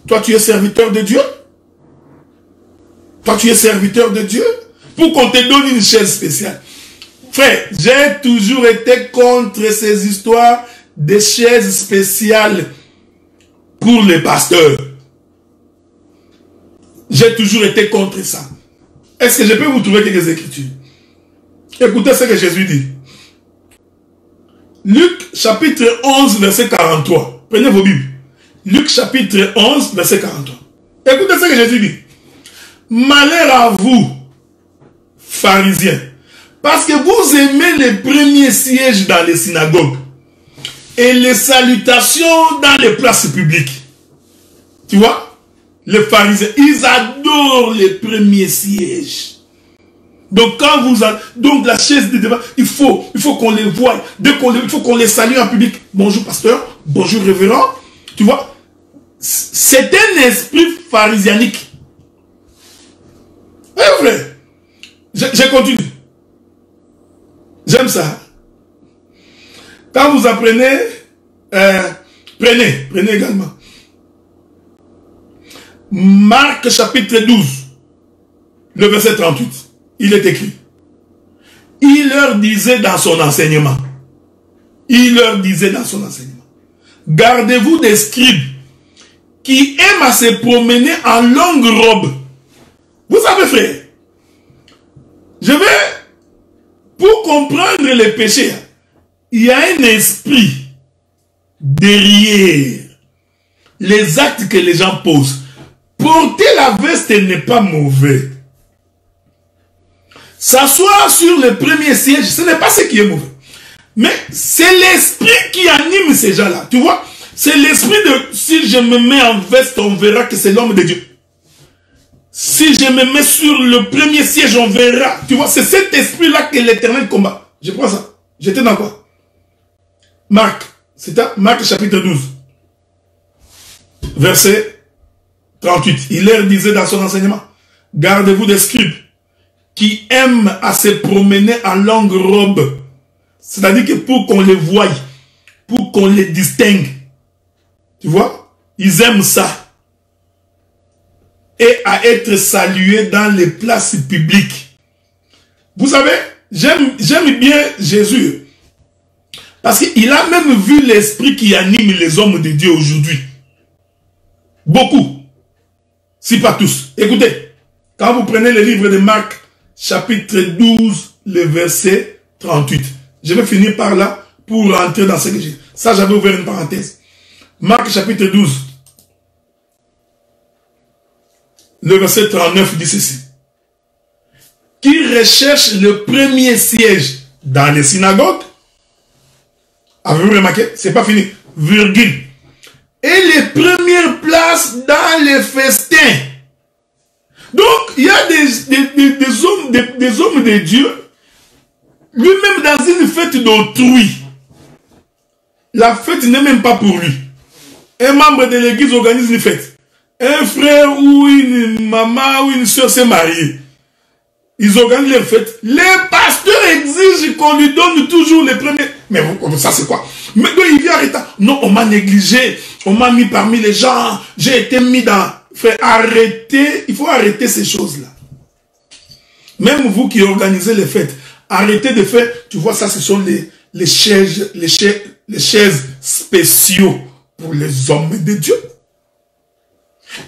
toi tu es serviteur de Dieu. Toi tu es serviteur de Dieu. Pour qu'on te donne une chaise spéciale. Frère, j'ai toujours été contre ces histoires de chaises spéciales pour les pasteurs. J'ai toujours été contre ça. Est-ce que je peux vous trouver quelques écritures? Écoutez ce que Jésus dit. Luc chapitre 11 verset 43. Prenez vos Bibles. Luc chapitre 11 verset 43. Écoutez ce que Jésus dit. Malheur à vous, pharisiens, parce que vous aimez les premiers sièges dans les synagogues et les salutations dans les places publiques. Tu vois? Les pharisiens, ils adorent les premiers sièges. Donc quand vous... Donc la chaise de devant, il faut qu'on les voie. Il faut qu'on les salue en public. Bonjour pasteur, bonjour révérend. Tu vois? C'est un esprit pharisianique. Oui, frère. Je continue. J'aime ça. Quand vous apprenez, prenez également. Marc chapitre 12, le verset 38, il est écrit. Il leur disait dans son enseignement. Gardez-vous des scribes qui aiment à se promener en longue robe. Vous savez, frère, pour comprendre les péchés, il y a un esprit derrière les actes que les gens posent. Porter la veste n'est pas mauvais. S'asseoir sur le premier siège, ce n'est pas ce qui est mauvais. Mais c'est l'esprit qui anime ces gens-là. Tu vois, c'est l'esprit de si je me mets en veste, on verra que c'est l'homme de Dieu. Si je me mets sur le premier siège, on verra. Tu vois, c'est cet esprit-là que l'Éternel combat. Je prends ça. J'étais dans quoi? Marc. C'était Marc chapitre 12. Verset 38. Il leur disait dans son enseignement, gardez-vous des scribes qui aiment à se promener en longue robe. C'est-à-dire que pour qu'on les voie, pour qu'on les distingue. Tu vois? Ils aiment ça. Et à être salués dans les places publiques. Vous savez, j'aime bien Jésus. Parce qu'il a même vu l'esprit qui anime les hommes de Dieu aujourd'hui. Beaucoup. Si pas tous. Écoutez, quand vous prenez le livre de Marc, chapitre 12, le verset 38. Je vais finir par là pour rentrer dans ce que j'ai. Ça, j'avais ouvert une parenthèse. Marc, chapitre 12. Le verset 39 dit ceci. Qui recherche le premier siège dans les synagogues. Avez-vous remarqué? C'est pas fini. Virgule. Et les premières places dans les festins. Donc, il y a des hommes de Dieu, lui-même dans une fête d'autrui. La fête n'est même pas pour lui. Un membre de l'église organise une fête. Un frère ou une maman ou une soeur s'est mariée. Ils organisent leur fête. Les pasteurs exigent qu'on lui donne toujours les premiers. Mais ça c'est quoi? Mais il vient arrêter. Non, on m'a négligé. On m'a mis parmi les gens. J'ai été mis dans... Frère, arrêtez. Il faut arrêter ces choses-là. Même vous qui organisez les fêtes, arrêtez de faire... Tu vois, ça ce sont les chaises spéciaux pour les hommes de Dieu.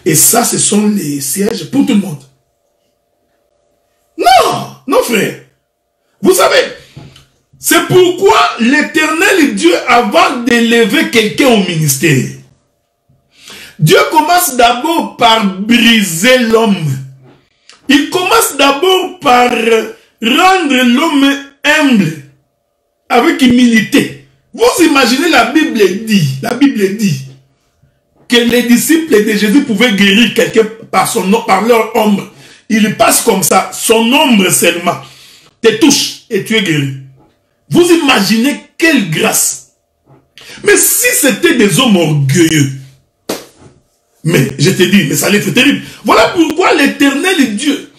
Et ça, ce sont les sièges pour tout le monde. Non, non frère. Vous savez, c'est pourquoi l'Éternel Dieu, avant d'élever quelqu'un au ministère, Dieu commence d'abord par briser l'homme. Il commence d'abord par rendre l'homme humble, avec humilité. Vous imaginez, la Bible dit que les disciples de Jésus pouvaient guérir quelqu'un par leur ombre. Il passe comme ça, son ombre seulement te touche et tu es guéri. Vous imaginez quelle grâce. Mais si c'était des hommes orgueilleux, mais je te dis, mais ça allait être terrible. Voilà pourquoi l'Éternel Dieu,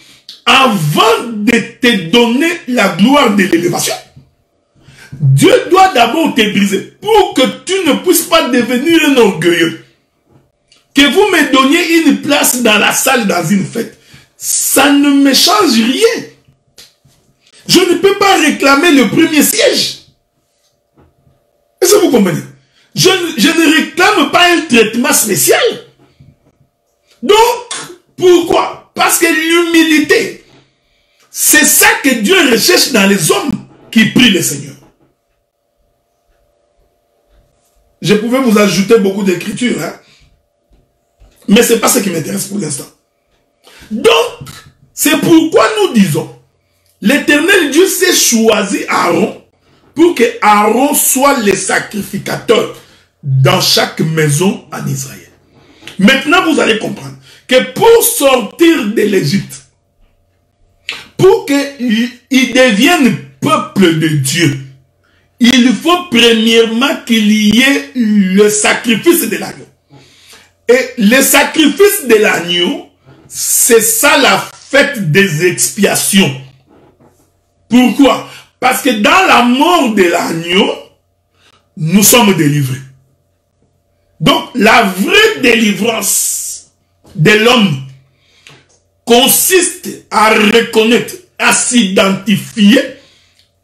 avant de te donner la gloire de l'élévation, Dieu doit d'abord te briser pour que tu ne puisses pas devenir un orgueilleux. Que vous me donniez une place dans la salle dans une fête, ça ne me change rien. Je ne peux pas réclamer le premier siège. Est-ce que vous comprenez? Je ne réclame pas un traitement spécial. Donc, pourquoi? Parce que l'humilité, c'est ça que Dieu recherche dans les hommes qui prient le Seigneur. Je pouvais vous ajouter beaucoup d'écritures, hein? Mais ce n'est pas ce qui m'intéresse pour l'instant. Donc, c'est pourquoi nous disons, l'Éternel Dieu s'est choisi Aaron pour que Aaron soit le sacrificateur dans chaque maison en Israël. Maintenant, vous allez comprendre que pour sortir de l'Égypte, pour qu'il devienne peuple de Dieu, il faut premièrement qu'il y ait le sacrifice de l'agneau. Et le sacrifice de l'agneau, c'est ça la fête des expiations. Pourquoi? Parce que dans la mort de l'agneau, nous sommes délivrés. Donc la vraie délivrance de l'homme consiste à reconnaître, à s'identifier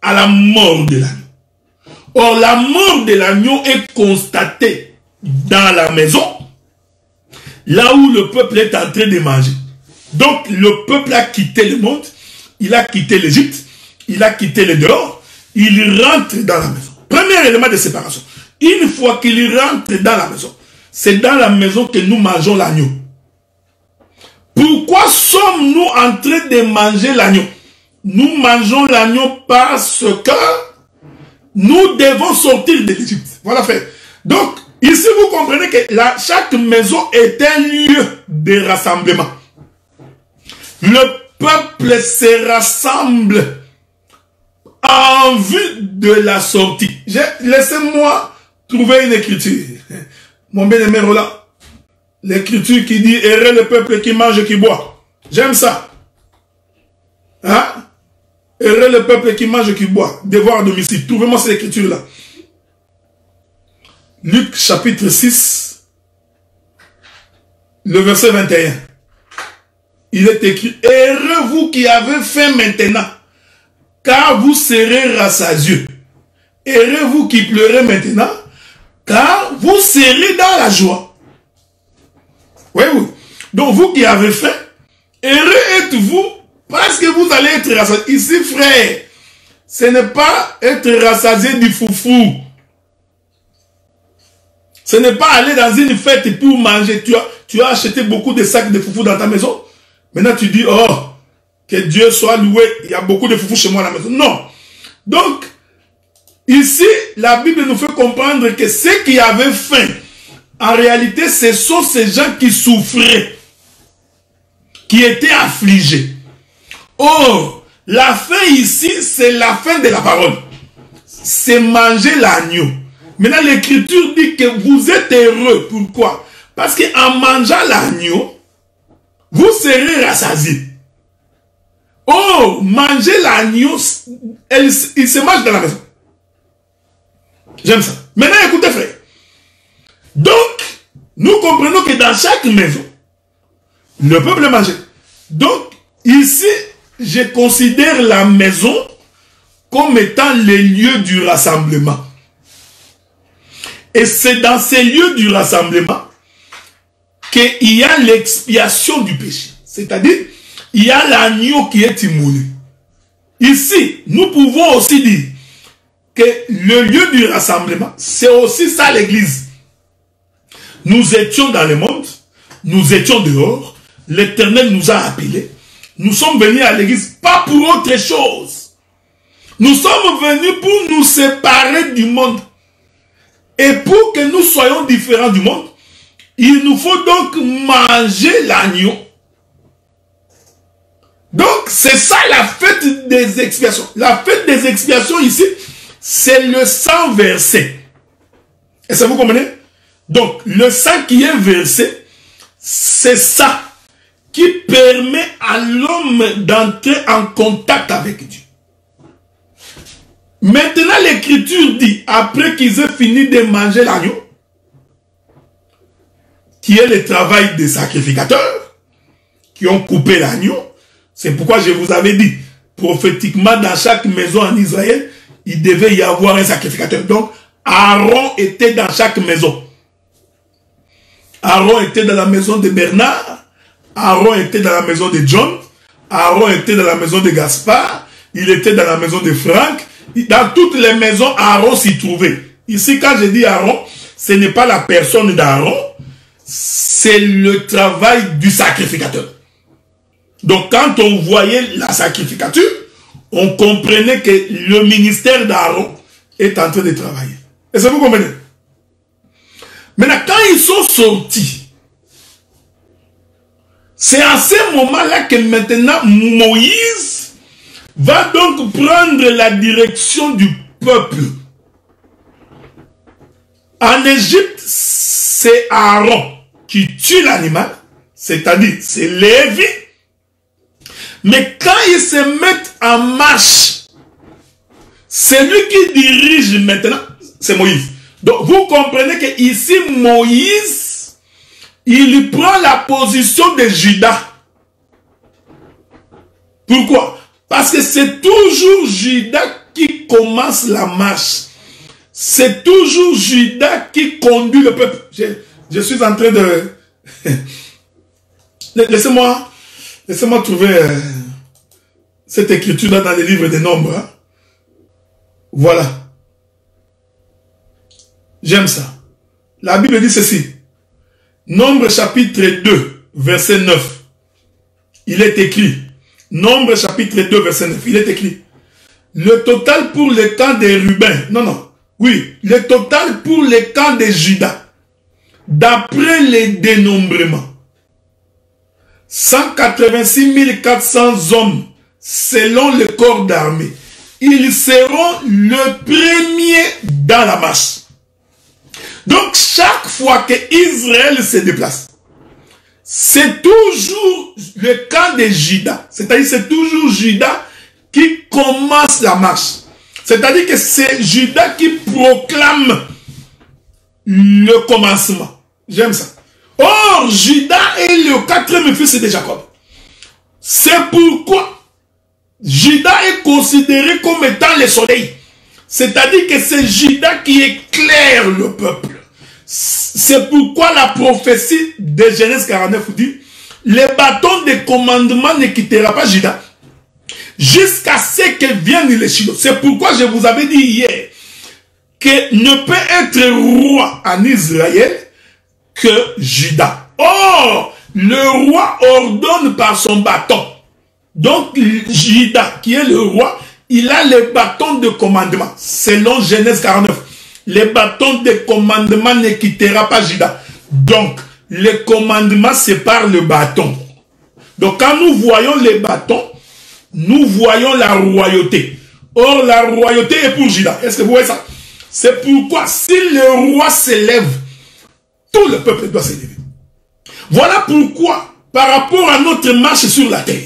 à la mort de l'agneau. Or la mort de l'agneau est constatée dans la maison, là où le peuple est en train de manger. Donc le peuple a quitté le monde, il a quitté l'Égypte, il a quitté le dehors, il rentre dans la maison. Premier élément de séparation. Une fois qu'il rentre dans la maison, c'est dans la maison que nous mangeons l'agneau. Pourquoi sommes-nous en train de manger l'agneau? Nous mangeons l'agneau parce que nous devons sortir de l'Égypte. Voilà fait. Donc, ici vous comprenez que chaque maison est un lieu de rassemblement. le peuple se rassemble en vue de la sortie. Laissez-moi trouver une écriture. Mon bien-aimé Roland, l'écriture qui dit « Heureux le peuple qui mange et qui boit ». J'aime ça. Hein? Heureux le peuple qui mange et qui boit. Devoir à domicile. Trouvez-moi cette écriture-là. Luc chapitre 6, le verset 21. Il est écrit « Heureux vous qui avez faim maintenant, car vous serez rassasiés. Heureux vous qui pleurez maintenant, car vous serez dans la joie. » Oui, oui. Donc vous qui avez faim, heureux êtes-vous parce que vous allez être rassasiés. Ici, frère, ce n'est pas être rassasié du foufou. Ce n'est pas aller dans une fête pour manger. Tu as acheté beaucoup de sacs de foufou dans ta maison. Maintenant, tu dis, oh, que Dieu soit loué. Il y a beaucoup de foufou chez moi à la maison. Non. Donc, ici, la Bible nous fait comprendre que ceux qui avaient faim, en réalité, ce sont ces gens qui souffraient, qui étaient affligés. Or, la faim ici, c'est la fin de la parole. C'est manger l'agneau. Maintenant, l'écriture dit que vous êtes heureux. Pourquoi? Parce qu'en mangeant l'agneau, vous serez rassasiés. Oh, manger l'agneau, il se mange dans la maison. J'aime ça. Maintenant, écoutez, frère. Donc, nous comprenons que dans chaque maison, le peuple mangeait. Donc, ici, je considère la maison comme étant les lieux du rassemblement. Et c'est dans ces lieux du rassemblement qu'il y a l'expiation du péché. C'est-à-dire, il y a l'agneau qui est immolé. Ici, nous pouvons aussi dire que le lieu du rassemblement, c'est aussi ça l'église. Nous étions dans le monde, nous étions dehors, l'Éternel nous a appelés. Nous sommes venus à l'église pas pour autre chose. Nous sommes venus pour nous séparer du monde. Et pour que nous soyons différents du monde, il nous faut donc manger l'agneau. Donc, c'est ça la fête des expiations. La fête des expiations ici, c'est le sang versé. Est-ce que vous comprenez? Donc, le sang qui est versé, c'est ça qui permet à l'homme d'entrer en contact avec Dieu. Maintenant, l'écriture dit, après qu'ils aient fini de manger l'agneau, qui est le travail des sacrificateurs, qui ont coupé l'agneau, c'est pourquoi je vous avais dit, prophétiquement, dans chaque maison en Israël, il devait y avoir un sacrificateur. Donc, Aaron était dans chaque maison. Aaron était dans la maison de Bernard, Aaron était dans la maison de John, Aaron était dans la maison de Gaspard, il était dans la maison de Franck. Dans toutes les maisons, Aaron s'y trouvait. Ici, quand je dis Aaron, ce n'est pas la personne d'Aaron, c'est le travail du sacrificateur. Donc, quand on voyait la sacrificature, on comprenait que le ministère d'Aaron est en train de travailler. Est-ce que vous comprenez? Maintenant, quand ils sont sortis, c'est à ce moment-là que maintenant Moïse va donc prendre la direction du peuple. En Égypte, c'est Aaron qui tue l'animal, c'est-à-dire c'est Lévi. Mais quand ils se mettent en marche, celui qui dirige maintenant, c'est Moïse. Donc vous comprenez que ici Moïse, il prend la position de Judas. Pourquoi? Parce que c'est toujours Judas qui commence la marche. C'est toujours Judas qui conduit le peuple. Je suis en train de... Laissez-moi trouver cette écriture-là dans les livres des Nombres. Hein. Voilà. J'aime ça. La Bible dit ceci. Nombre chapitre 2, verset 9. Il est écrit. Nombre chapitre 2, verset 9. Il est écrit. Le total pour le camp des Ruben. Non. Oui. Le total pour le camp de Juda. D'après les dénombrements. 186 400 hommes selon le corps d'armée. Ils seront le premier dans la marche. Donc, chaque fois que Israël se déplace, c'est toujours le camp de Juda. C'est-à-dire, c'est toujours Juda qui commence la marche. C'est-à-dire que c'est Juda qui proclame le commencement. J'aime ça. Or, Juda est le quatrième fils de Jacob. C'est pourquoi Juda est considéré comme étant le soleil. C'est-à-dire que c'est Juda qui éclaire le peuple. C'est pourquoi la prophétie de Genèse 49 dit, le bâton de commandement ne quittera pas Juda jusqu'à ce que vienne le Shiloh. C'est pourquoi je vous avais dit hier que ne peut être roi en Israël que Juda. Or, le roi ordonne par son bâton. Donc, Juda, qui est le roi, il a le bâton de commandement. Selon Genèse 49, le bâton de commandement ne quittera pas Juda. Donc, le commandement, c'est par le bâton. Donc, quand nous voyons les bâtons, nous voyons la royauté. Or, la royauté est pour Juda. Est-ce que vous voyez ça? C'est pourquoi, si le roi s'élève, tout le peuple doit s'élever. Voilà pourquoi, par rapport à notre marche sur la terre,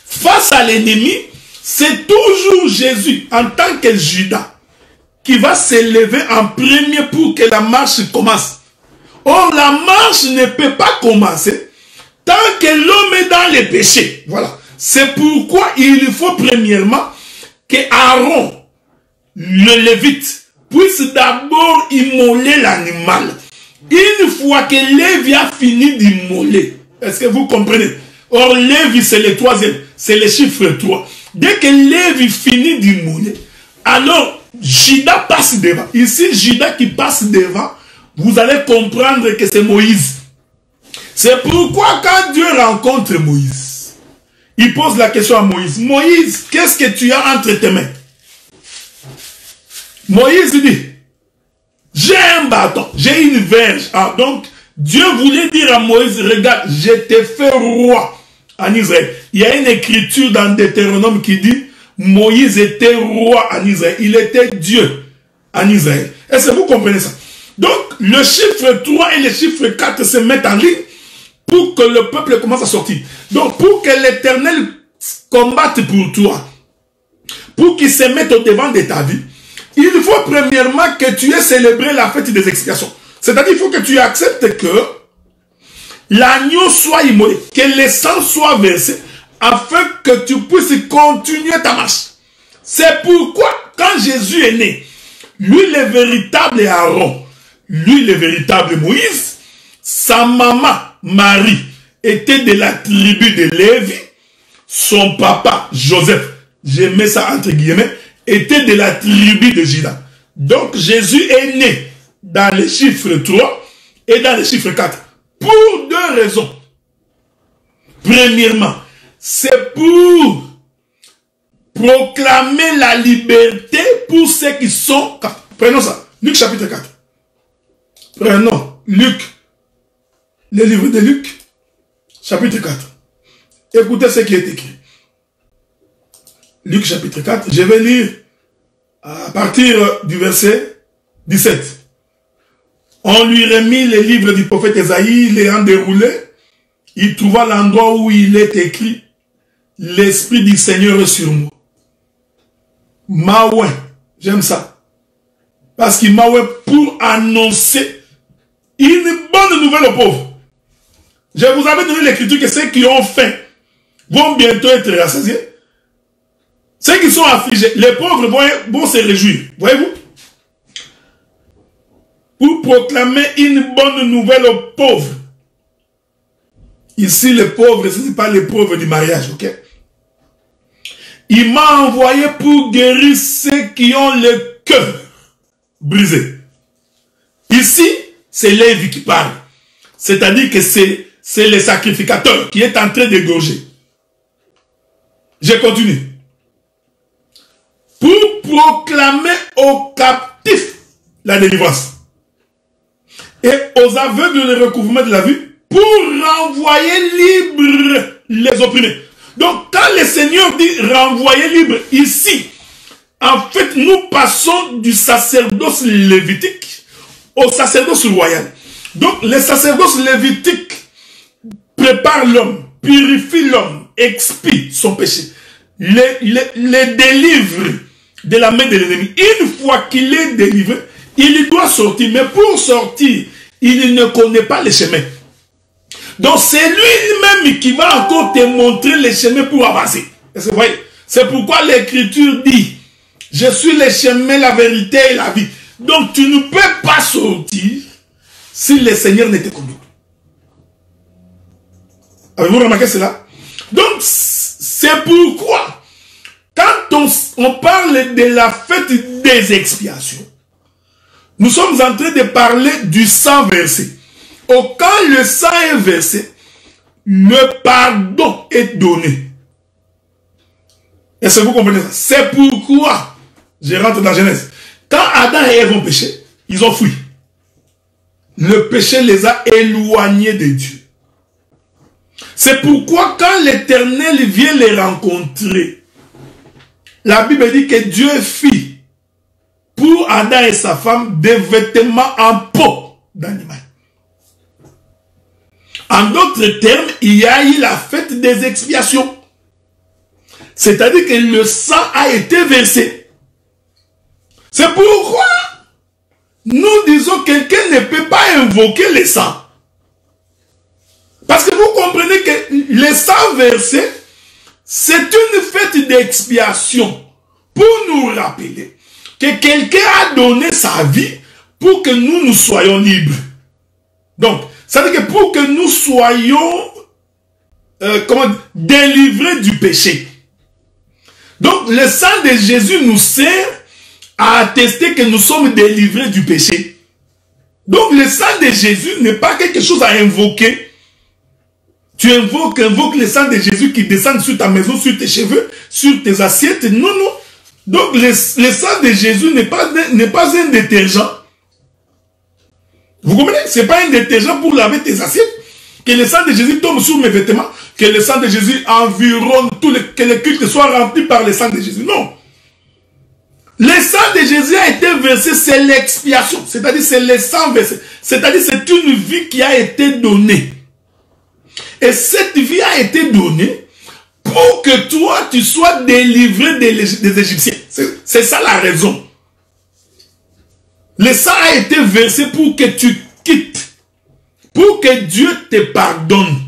face à l'ennemi, c'est toujours Jésus, en tant que Juda, qui va s'élever en premier pour que la marche commence. Or, la marche ne peut pas commencer tant que l'homme est dans les péchés. Voilà. C'est pourquoi il faut premièrement que Aaron, le Lévite, puisse d'abord immoler l'animal. Une fois que Lévi a fini d'immoler, est-ce que vous comprenez? Or, Lévi, c'est le troisième, c'est le chiffre 3. Dès que Lévi finit d'immoler, alors Juda passe devant. Ici, Juda qui passe devant, vous allez comprendre que c'est Moïse. C'est pourquoi quand Dieu rencontre Moïse, il pose la question à Moïse. Moïse, qu'est-ce que tu as entre tes mains? Moïse dit, j'ai un bâton, j'ai une verge. Ah, donc, Dieu voulait dire à Moïse, regarde, je t'ai fait roi en Israël. Il y a une écriture dans Deutéronome qui dit, Moïse était roi en Israël. Il était Dieu en Israël. Est-ce que vous comprenez ça? Donc, le chiffre 3 et le chiffre 4 se mettent en ligne pour que le peuple commence à sortir. Donc, pour que l'Éternel combatte pour toi, pour qu'il se mette au devant de ta vie, il faut premièrement que tu aies célébré la fête des expiations. C'est-à-dire qu'il faut que tu acceptes que l'agneau soit immolé, que le sang soit versé, afin que tu puisses continuer ta marche. C'est pourquoi, quand Jésus est né, lui le véritable Aaron, lui le véritable Moïse, sa maman, Marie, était de la tribu de Lévi, son papa, Joseph, je mets ça entre guillemets, était de la tribu de Juda. Donc Jésus est né dans le chiffre 3 et dans le chiffre 4. Pour deux raisons. Premièrement, c'est pour proclamer la liberté pour ceux qui sont... Prenons ça, Luc chapitre 4. Prenons Luc, le livre de Luc, chapitre 4. Écoutez ce qui est écrit. Luc chapitre 4, je vais lire à partir du verset 17. On lui remit les livres du prophète Esaïe, l'ayant déroulé, il trouva l'endroit où il est écrit, l'Esprit du Seigneur est sur moi. Maoué, j'aime ça. Parce qu'il m'a pour annoncer une bonne nouvelle aux pauvres. Je vous avais donné l'écriture que ceux qui ont faim vont bientôt être rassasiés. Ceux qui sont affligés, les pauvres vont se réjouir. Voyez-vous? Pour proclamer une bonne nouvelle aux pauvres. Ici, les pauvres, ce n'est pas les pauvres du mariage, ok? Il m'a envoyé pour guérir ceux qui ont le cœur brisé. Ici, c'est Lévi qui parle. C'est-à-dire que c'est le sacrificateur qui est en train d'égorger. Je continue. Pour proclamer aux captifs la délivrance et aux aveugles le recouvrement de la vue pour renvoyer libre les opprimés. Donc, quand le Seigneur dit renvoyer libre, ici, en fait, nous passons du sacerdoce lévitique au sacerdoce royal. Donc, le sacerdoce lévitique prépare l'homme, purifie l'homme, expie son péché, les délivre de la main de l'ennemi. Une fois qu'il est délivré, il doit sortir. Mais pour sortir, il ne connaît pas les chemins. Donc c'est lui-même qui va encore te montrer les chemins pour avancer. C'est pourquoi l'Écriture dit, je suis le chemin, la vérité et la vie. Donc tu ne peux pas sortir si le Seigneur ne te conduit. Avez-vous remarqué cela? Donc c'est pourquoi quand on parle de la fête des expiations, nous sommes en train de parler du sang versé. Quand le sang est versé, le pardon est donné. Est-ce que vous comprenez ça? C'est pourquoi, je rentre dans Genèse, quand Adam et Ève ont péché, ils ont fui. Le péché les a éloignés de Dieu. C'est pourquoi quand l'Éternel vient les rencontrer, la Bible dit que Dieu fit pour Adam et sa femme des vêtements en peau d'animal. En d'autres termes, il y a eu la fête des expiations. C'est-à-dire que le sang a été versé. C'est pourquoi nous disons que quelqu'un ne peut pas invoquer le sang. Parce que vous comprenez que le sang versé, c'est une fête d'expiation pour nous rappeler que quelqu'un a donné sa vie pour que nous soyons libres. Donc, ça veut dire que pour que nous soyons délivrés du péché. Donc, le sang de Jésus nous sert à attester que nous sommes délivrés du péché. Donc, le sang de Jésus n'est pas quelque chose à invoquer. Tu invoques le sang de Jésus qui descend sur ta maison, sur tes cheveux, sur tes assiettes. Non, non. Donc, le sang de Jésus n'est pas un détergent. Vous comprenez? Ce n'est pas un détergent pour laver tes assiettes. Que le sang de Jésus tombe sur mes vêtements. Que le sang de Jésus environne que le culte soit rempli par le sang de Jésus. Non. Le sang de Jésus a été versé, c'est l'expiation. C'est-à-dire c'est le sang versé. C'est-à-dire c'est une vie qui a été donnée. Et cette vie a été donnée pour que toi, tu sois délivré des Égyptiens. C'est ça la raison. Le sang a été versé pour que tu quittes. Pour que Dieu te pardonne.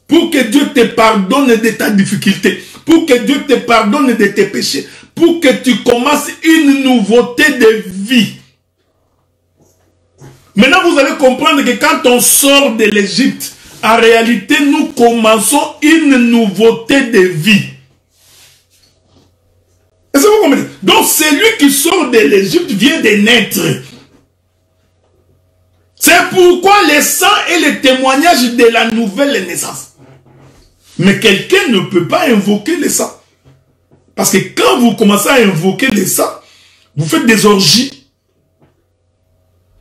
Pour que Dieu te pardonne de ta difficulté. Pour que Dieu te pardonne de tes péchés. Pour que tu commences une nouveauté de vie. Maintenant, vous allez comprendre que quand on sort de l'Égypte, en réalité, nous commençons une nouveauté de vie. Est-ce que vous comprenez? Donc, celui qui sort de l'Égypte vient de naître. C'est pourquoi le sang est le témoignage de la nouvelle naissance. Mais quelqu'un ne peut pas invoquer le sang. Parce que quand vous commencez à invoquer le sang, vous faites des orgies.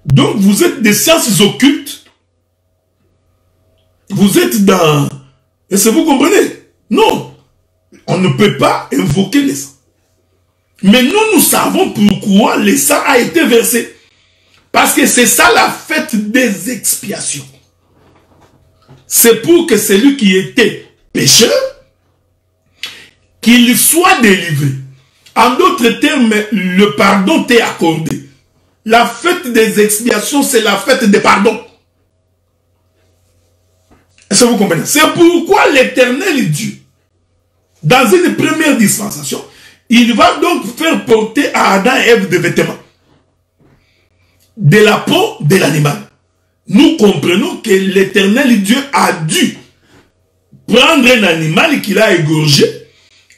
Donc, vous êtes des sciences occultes. Vous êtes dans... Est-ce que vous comprenez? Non. On ne peut pas invoquer le sang. Mais nous savons pourquoi le sang a été versé. Parce que c'est ça la fête des expiations. C'est pour que celui qui était pécheur, qu'il soit délivré. En d'autres termes, le pardon t'est accordé. La fête des expiations, c'est la fête des pardons. Est-ce que vous comprenez? C'est pourquoi l'Éternel Dieu, dans une première dispensation, il va donc faire porter à Adam et Ève des vêtements. De la peau de l'animal. Nous comprenons que l'Éternel Dieu a dû prendre un animal qu'il a égorgé.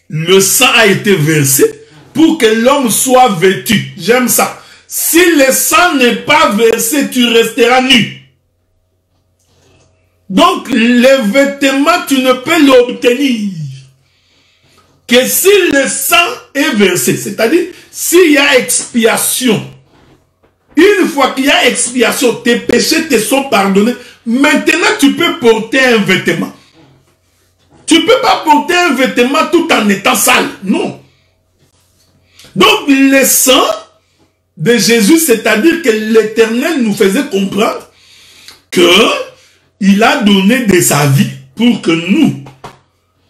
Le sang a été versé pour que l'homme soit vêtu. J'aime ça. Si le sang n'est pas versé, tu resteras nu. Donc, les vêtements, tu ne peux l'obtenir que si le sang est versé. C'est-à-dire, s'il y a expiation, Une fois qu'il y a expiation, tes péchés te sont pardonnés. Maintenant, tu peux porter un vêtement. Tu ne peux pas porter un vêtement tout en étant sale. Non. Donc, le sang de Jésus, c'est-à-dire que l'Éternel nous faisait comprendre qu'il a donné de sa vie pour que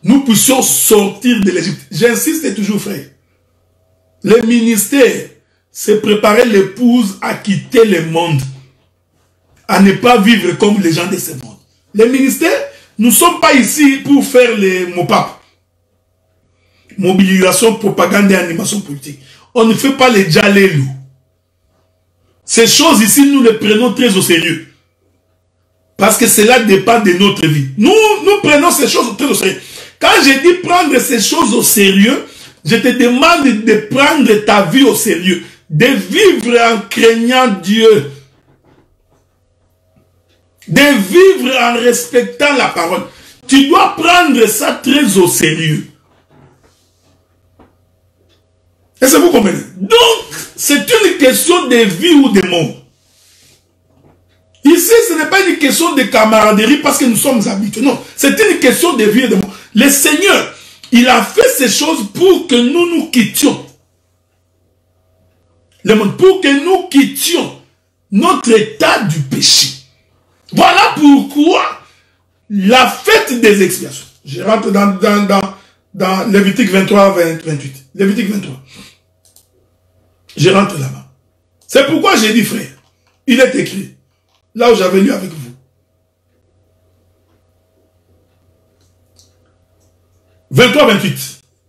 nous puissions sortir de l'Égypte. J'insiste toujours, frère. Le ministère, c'est préparer l'épouse à quitter le monde, à ne pas vivre comme les gens de ce monde. Le ministère, nous ne sommes pas ici pour faire les mopap. Mobilisation, propagande et animation politique. On ne fait pas les djalélou. Ces choses ici, nous les prenons très au sérieux. Parce que cela dépend de notre vie. Nous prenons ces choses très au sérieux. Quand je dis prendre ces choses au sérieux, je te demande de prendre ta vie au sérieux. De vivre en craignant Dieu. De vivre en respectant la parole. Tu dois prendre ça très au sérieux. Est-ce que vous comprenez? Donc, c'est une question de vie ou de mort. Ici, ce n'est pas une question de camaraderie parce que nous sommes habitués. Non, c'est une question de vie et de mort. Le Seigneur, il a fait ces choses pour que nous quittions. Pour que nous quittions notre état du péché. Voilà pourquoi la fête des expiations. Je rentre dans Lévitique 23, 28. Lévitique 23. Je rentre là-bas. C'est pourquoi j'ai dit, frère, il est écrit, là où j'avais lu avec vous. 23, 28.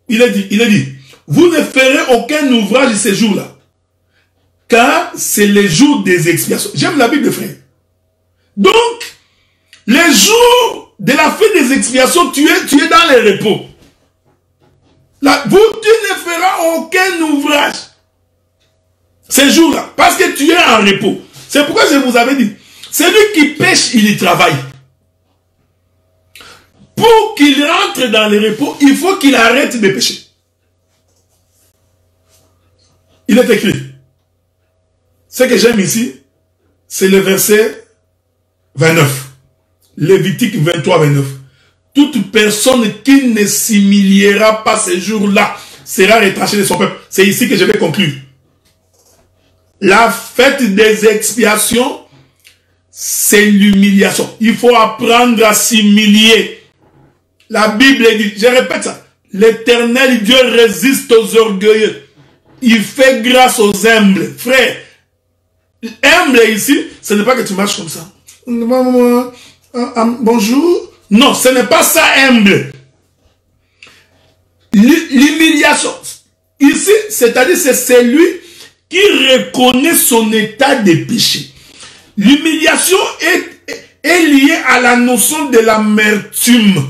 Il est dit, vous ne ferez aucun ouvrage ces jours-là, car c'est les jours des expiations. J'aime la Bible, frère. Donc, les jours de la fête des expiations, tu es dans les repos. Là, tu ne feras aucun ouvrage ces jours-là, parce que tu es en repos. C'est pourquoi je vous avais dit, celui qui pêche, il y travaille. Pour qu'il rentre dans le repos, il faut qu'il arrête de pécher. Il est écrit. Ce que j'aime ici, c'est le verset 29. Lévitique 23, 29. Toute personne qui ne s'humiliera pas ces jours-là sera retranchée de son peuple. C'est ici que je vais conclure. La fête des expiations, c'est l'humiliation. Il faut apprendre à s'humilier. La Bible dit, je répète ça, l'Éternel Dieu résiste aux orgueilleux. Il fait grâce aux humbles. Frère, humble ici, ce n'est pas que tu marches comme ça. Bonjour. Non, ce n'est pas ça humble. L'humiliation, ici, c'est-à-dire c'est celui qui reconnaît son état de péché. L'humiliation est liée à la notion de l'amertume.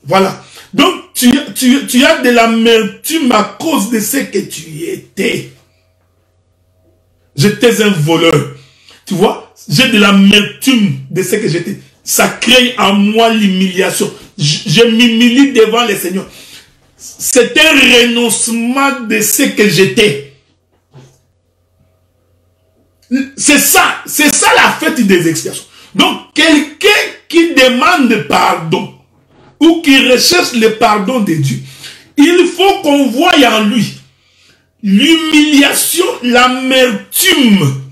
Voilà. Donc, tu as de l'amertume à cause de ce que tu étais. J'étais un voleur. Tu vois, j'ai de l'amertume de ce que j'étais. Ça crée en moi l'humiliation. Je m'humilie devant le Seigneur. C'est un renoncement de ce que j'étais. C'est ça la fête des expiations. Donc, quelqu'un qui demande pardon ou qui recherche le pardon de Dieu, il faut qu'on voie en lui l'humiliation, l'amertume.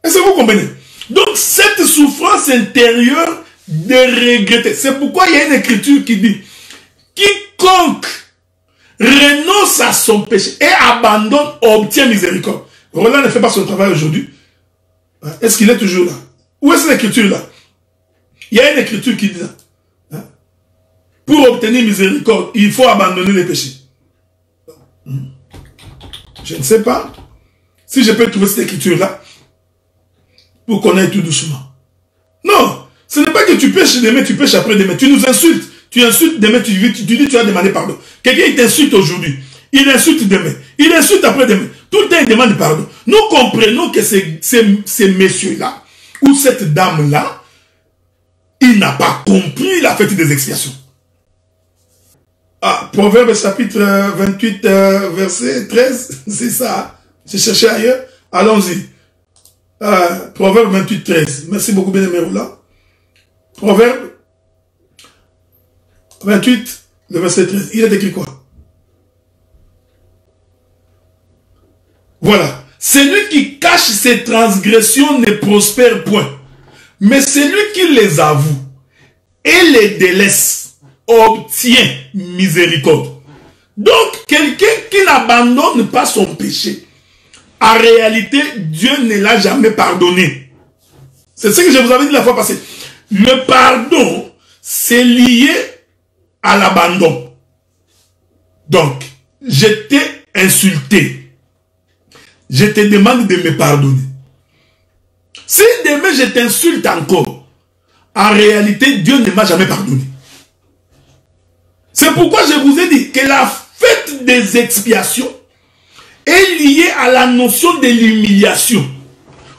Est-ce que vous comprenez? Donc, cette souffrance intérieure de regretter. C'est pourquoi il y a une écriture qui dit, quiconque renonce à son péché et abandonne, obtient miséricorde. Roland ne fait pas son travail aujourd'hui. Est-ce qu'il est toujours là? Où est-ce l'écriture là? Il y a une écriture qui dit ça. Pour obtenir miséricorde, il faut abandonner les péchés. Je ne sais pas si je peux trouver cette écriture là pour connaître tout doucement. Non, ce n'est pas que tu pêches demain, tu pêches après demain. Tu nous insultes. Tu insultes demain, tu dis tu as demandé pardon. Quelqu'un il t'insulte aujourd'hui. Il insulte demain. Il insulte après-demain. Tout le temps, il demande pardon. Nous comprenons que ces messieurs-là, ou cette dame-là, il n'a pas compris la fête des expiations. Ah, Proverbe chapitre 28, verset 13, c'est ça. J'ai cherché ailleurs. Allons-y. Proverbe 28, 13. Merci beaucoup, bien-aimé Roland. Proverbe 28, le verset 13. Il est écrit quoi? Voilà. Celui qui cache ses transgressions ne prospère point. Mais celui qui les avoue et les délaisse obtient miséricorde. Donc, quelqu'un qui n'abandonne pas son péché, en réalité, Dieu ne l'a jamais pardonné. C'est ce que je vous avais dit la fois passée. Le pardon, c'est lié à l'abandon. Donc, je t'ai insulté. Je te demande de me pardonner. Si demain je t'insulte encore, en réalité, Dieu ne m'a jamais pardonné. C'est pourquoi je vous ai dit que la fête des expiations est liée à la notion de l'humiliation.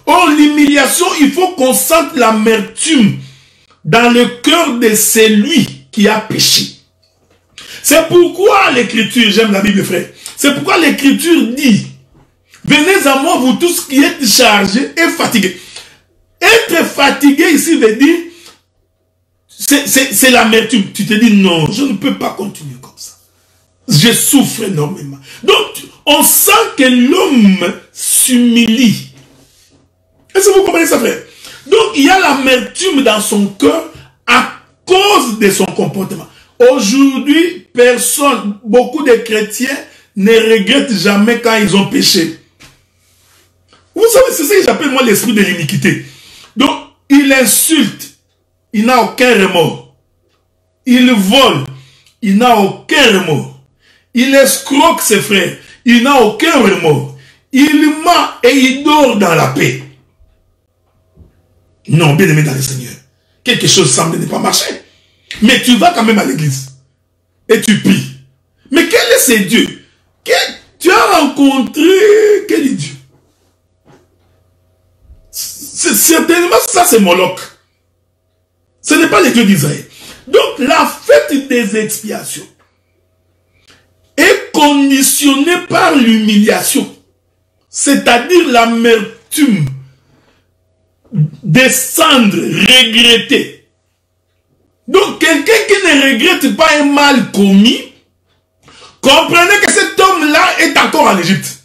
Or, l'humiliation, il faut qu'on sente l'amertume dans le cœur de celui qui a péché. C'est pourquoi l'Écriture, j'aime la Bible, frère, c'est pourquoi l'Écriture dit, venez à moi, vous tous qui êtes chargés et fatigués. Être fatigué ici veut dire, c'est l'amertume. Tu te dis, non, je ne peux pas continuer comme ça. Je souffre énormément. Donc, on sent que l'homme s'humilie. Est-ce que vous comprenez ça, frère? Donc, il y a l'amertume dans son cœur à cause de son comportement. Aujourd'hui, beaucoup de chrétiens ne regrettent jamais quand ils ont péché. Vous savez, c'est ça que j'appelle moi l'esprit de l'iniquité. Donc, il insulte, il n'a aucun remords. Il vole, il n'a aucun remords. Il escroque ses frères, il n'a aucun remords. Il ment et il dort dans la paix. Non, bien aimé dans le Seigneur. Quelque chose semble ne pas marcher. Mais tu vas quand même à l'église. Et tu pries. Mais quel est ce Dieu? Tu as rencontré quel Dieu? Certainement, ça c'est Moloch. Ce n'est pas le Dieu d'Israël. Donc, la fête des expiations est conditionnée par l'humiliation. C'est-à-dire l'amertume, descendre, regretter. Donc, quelqu'un qui ne regrette pas un mal commis, comprenez que cet homme-là est encore en Égypte.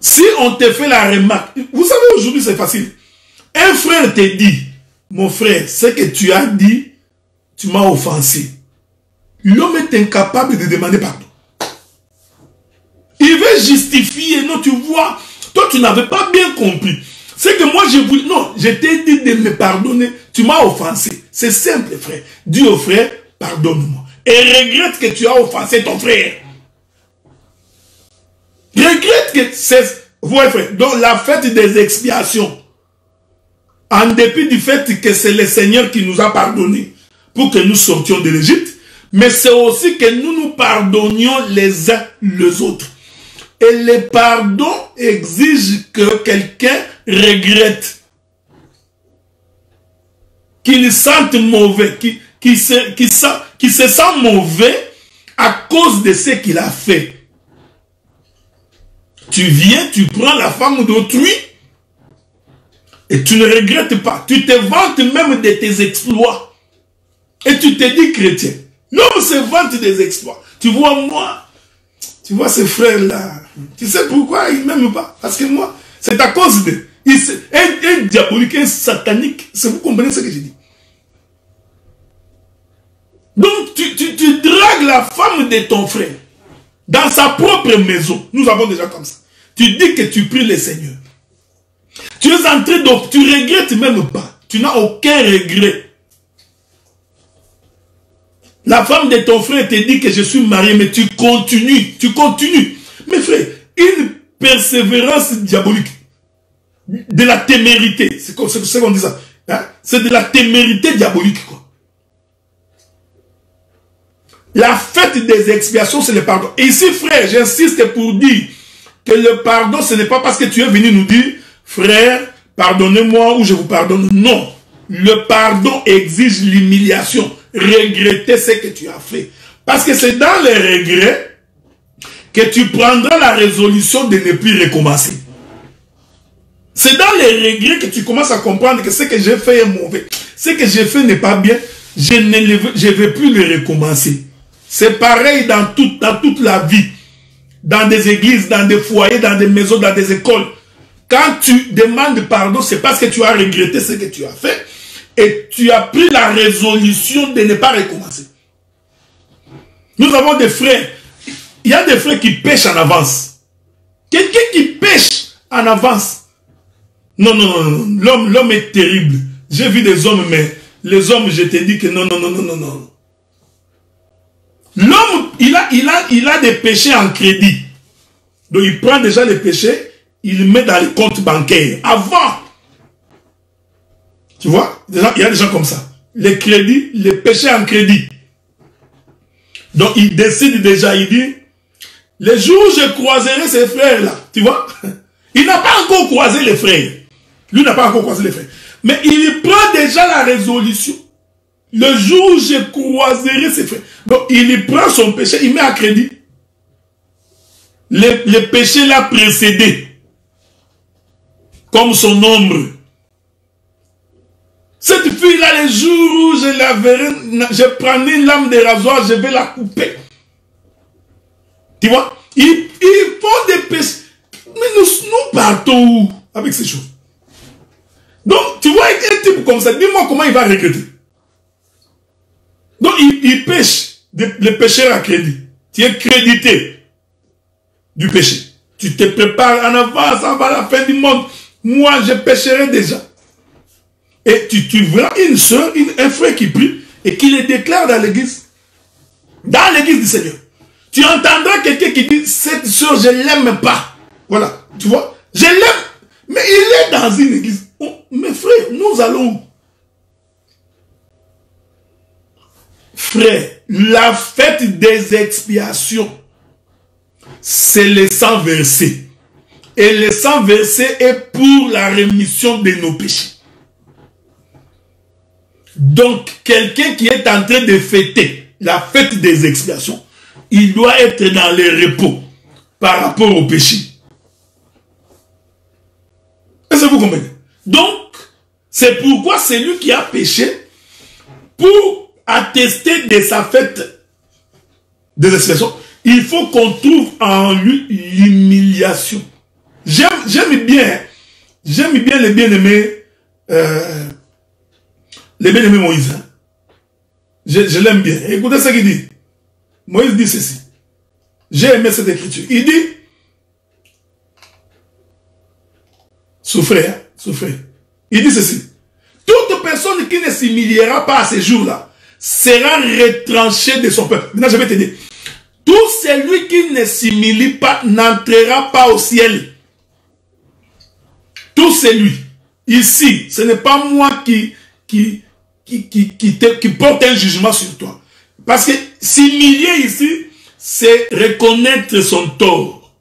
Si on te fait la remarque, vous savez, aujourd'hui c'est facile. Un frère te dit, mon frère, ce que tu as dit, tu m'as offensé. L'homme est incapable de demander pardon. Il veut justifier. Non, tu vois, toi tu n'avais pas bien compris. C'est que moi je voulais, non, je t'ai dit de me pardonner. Tu m'as offensé. C'est simple, frère. Dis au frère, pardonne-moi. Et regrette que tu as offensé ton frère. Regrette que c'est... Ouais, frère. Donc la fête des expiations, en dépit du fait que c'est le Seigneur qui nous a pardonné pour que nous sortions de l'Égypte, mais c'est aussi que nous nous pardonnions les uns les autres. Et le pardon exige que quelqu'un regrette, qu'il sente mauvais, qu'il se sent mauvais à cause de ce qu'il a fait. Tu viens, tu prends la femme d'autrui et tu ne regrettes pas. Tu te vantes même de tes exploits. Et tu te dis chrétien. L'homme se vante des exploits. Tu vois moi, tu vois ce frère-là. Tu sais pourquoi il ne m'aime pas? Parce que moi, c'est à cause de... Un diabolique, un satanique. Vous comprenez ce que je dis? Donc tu dragues la femme de ton frère dans sa propre maison. Nous avons déjà comme ça. Tu dis que tu pries le Seigneur. Tu es en train de... Tu regrettes même pas. Tu n'as aucun regret. La femme de ton frère te dit que je suis marié, mais tu continues. Tu continues. Mais frère, une persévérance diabolique. De la témérité. C'est ce qu'on dit ça. Hein? C'est de la témérité diabolique, quoi. La fête des expiations, c'est le pardon. Et ici, frère, j'insiste pour dire que le pardon, ce n'est pas parce que tu es venu nous dire, frère, pardonnez-moi ou je vous pardonne. Non. Le pardon exige l'humiliation. Regretter ce que tu as fait. Parce que c'est dans les regrets que tu prendras la résolution de ne plus recommencer. C'est dans les regrets que tu commences à comprendre que ce que j'ai fait est mauvais. Ce que j'ai fait n'est pas bien. Je ne vais plus le recommencer. C'est pareil dans toute la vie. Dans des églises, dans des foyers, dans des maisons, dans des écoles. Quand tu demandes pardon, c'est parce que tu as regretté ce que tu as fait. Et tu as pris la résolution de ne pas recommencer. Nous avons des frères. Il y a des frères qui pêchent en avance. Quelqu'un qui pêche en avance. Non, non, non, non. L'homme est terrible. J'ai vu des hommes, mais les hommes, je te dis que non, non, non, non, non, non. L'homme, il a des péchés en crédit. Donc il prend déjà les péchés, il les met dans les comptes bancaires. Avant. Tu vois, il y a des gens comme ça. Les crédits, les péchés en crédit. Donc il décide déjà, il dit, les jours où je croiserai ces frères-là, tu vois, il n'a pas encore croisé les frères. Lui n'a pas encore croisé les frères. Mais il prend déjà la résolution. Le jour où je croiserai ses frères. Donc, il prend son péché, il met à crédit. Le péché l'a précédé. Comme son ombre. Cette fille-là, les jours où je la verrai, je prendrai une lame de rasoir, je vais la couper. Tu vois? Ils font des péchés. Mais nous partons où avec ces choses? Donc, tu vois, un type comme ça, dis-moi comment il va regretter. Donc, il pêche le péché à crédit. Tu es crédité du péché. Tu te prépares en avance avant la fin du monde. Moi, je pécherai déjà. Et tu verras une soeur, un frère qui prie et qui le déclare dans l'église. Dans l'église du Seigneur. Tu entendras quelqu'un qui dit, cette soeur, je ne l'aime pas. Voilà, tu vois. Je l'aime, mais il est dans une église. Oh, mes frères, nous allons. Frère, la fête des expiations, c'est le sang versé. Et le sang versé est pour la rémission de nos péchés. Donc, quelqu'un qui est en train de fêter la fête des expiations, il doit être dans le repos par rapport au péché. Est-ce que vous comprenez? Donc, c'est pourquoi celui qui a péché, pour attester de sa fête des expiations, il faut qu'on trouve en lui l'humiliation. J'aime bien le bien-aimé Moïse. Hein. Je l'aime bien. Écoutez ce qu'il dit. Moïse dit ceci. J'ai aimé cette écriture. Il dit, souffrez, hein, souffrez. Il dit ceci. Toute personne qui ne s'humiliera pas à ces jours-là sera retranchée de son peuple. Maintenant, je vais te dire. Tout celui qui ne s'humilie pas n'entrera pas au ciel. Tout celui. Ici, ce n'est pas moi qui porte un jugement sur toi. Parce que s'humilier ici, c'est reconnaître son tort,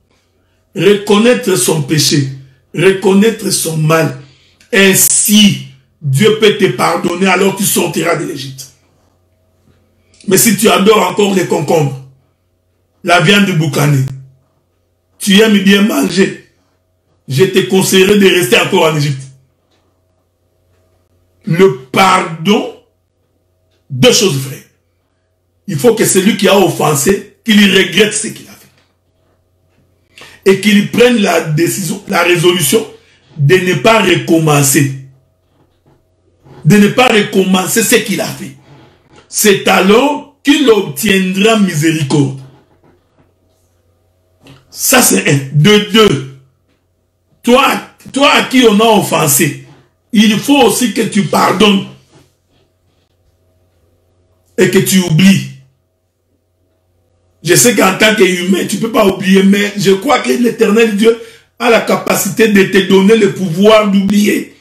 reconnaître son péché, reconnaître son mal. Ainsi, Dieu peut te pardonner alors tu sortiras de l'Égypte. Mais si tu adores encore les concombres, la viande de boucané, tu aimes bien manger, je te conseillerais de rester encore en Égypte. Le pardon, deux choses vraies. Il faut que celui qui a offensé, qu'il regrette ce qu'il a fait. Et qu'il prenne la décision, la résolution de ne pas recommencer. De ne pas recommencer ce qu'il a fait. C'est alors qu'il obtiendra miséricorde. Ça c'est un. De deux. Toi à qui on a offensé, il faut aussi que tu pardonnes. Et que tu oublies. Je sais qu'en tant qu'humain, tu ne peux pas oublier, mais je crois que l'Éternel Dieu a la capacité de te donner le pouvoir d'oublier.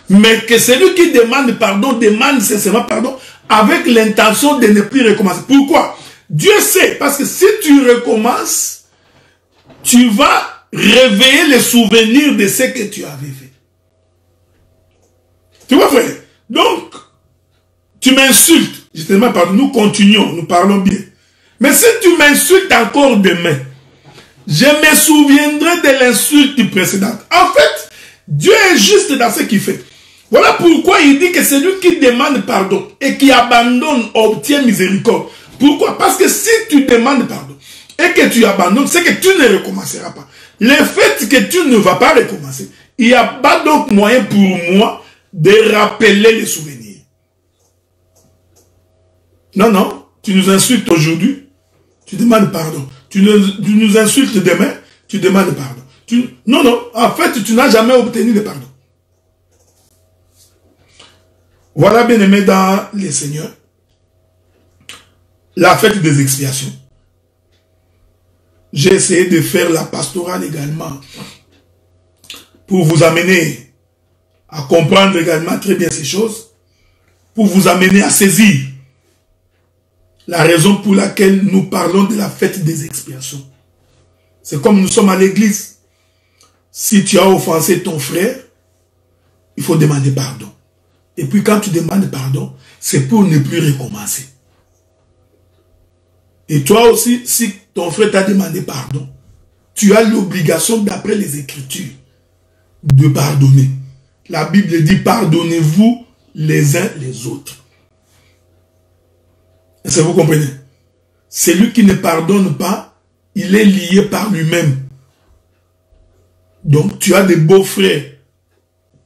Mais que celui qui demande pardon, demande sincèrement pardon, avec l'intention de ne plus recommencer. Pourquoi? Dieu sait, parce que si tu recommences, tu vas réveiller les souvenirs de ce que tu avais fait. Tu vois, frère? Donc, tu m'insultes. Je te demande pardon, nous continuons, nous parlons bien. Mais si tu m'insultes encore demain, je me souviendrai de l'insulte précédente. En fait, Dieu est juste dans ce qu'il fait. Voilà pourquoi il dit que celui qui demande pardon et qui abandonne obtient miséricorde. Pourquoi? Parce que si tu demandes pardon et que tu abandonnes, c'est que tu ne recommenceras pas. Le fait que tu ne vas pas recommencer, il n'y a pas donc moyen pour moi de rappeler les souvenirs. Non, non, tu nous insultes aujourd'hui, tu demandes pardon. Tu nous insultes demain, tu demandes pardon. Non, non, en fait, tu n'as jamais obtenu de pardon. Voilà, bien aimé dans les Seigneurs, la fête des expiations. J'ai essayé de faire la pastorale également pour vous amener à comprendre également très bien ces choses, pour vous amener à saisir la raison pour laquelle nous parlons de la fête des expiations. C'est comme nous sommes à l'église. Si tu as offensé ton frère, il faut demander pardon. Et puis quand tu demandes pardon, c'est pour ne plus recommencer. Et toi aussi, si ton frère t'a demandé pardon, tu as l'obligation, d'après les Écritures, de pardonner. La Bible dit, pardonnez-vous les uns les autres. Est-ce que vous comprenez? Celui qui ne pardonne pas, il est lié par lui-même. Donc, tu as des beaux-frères.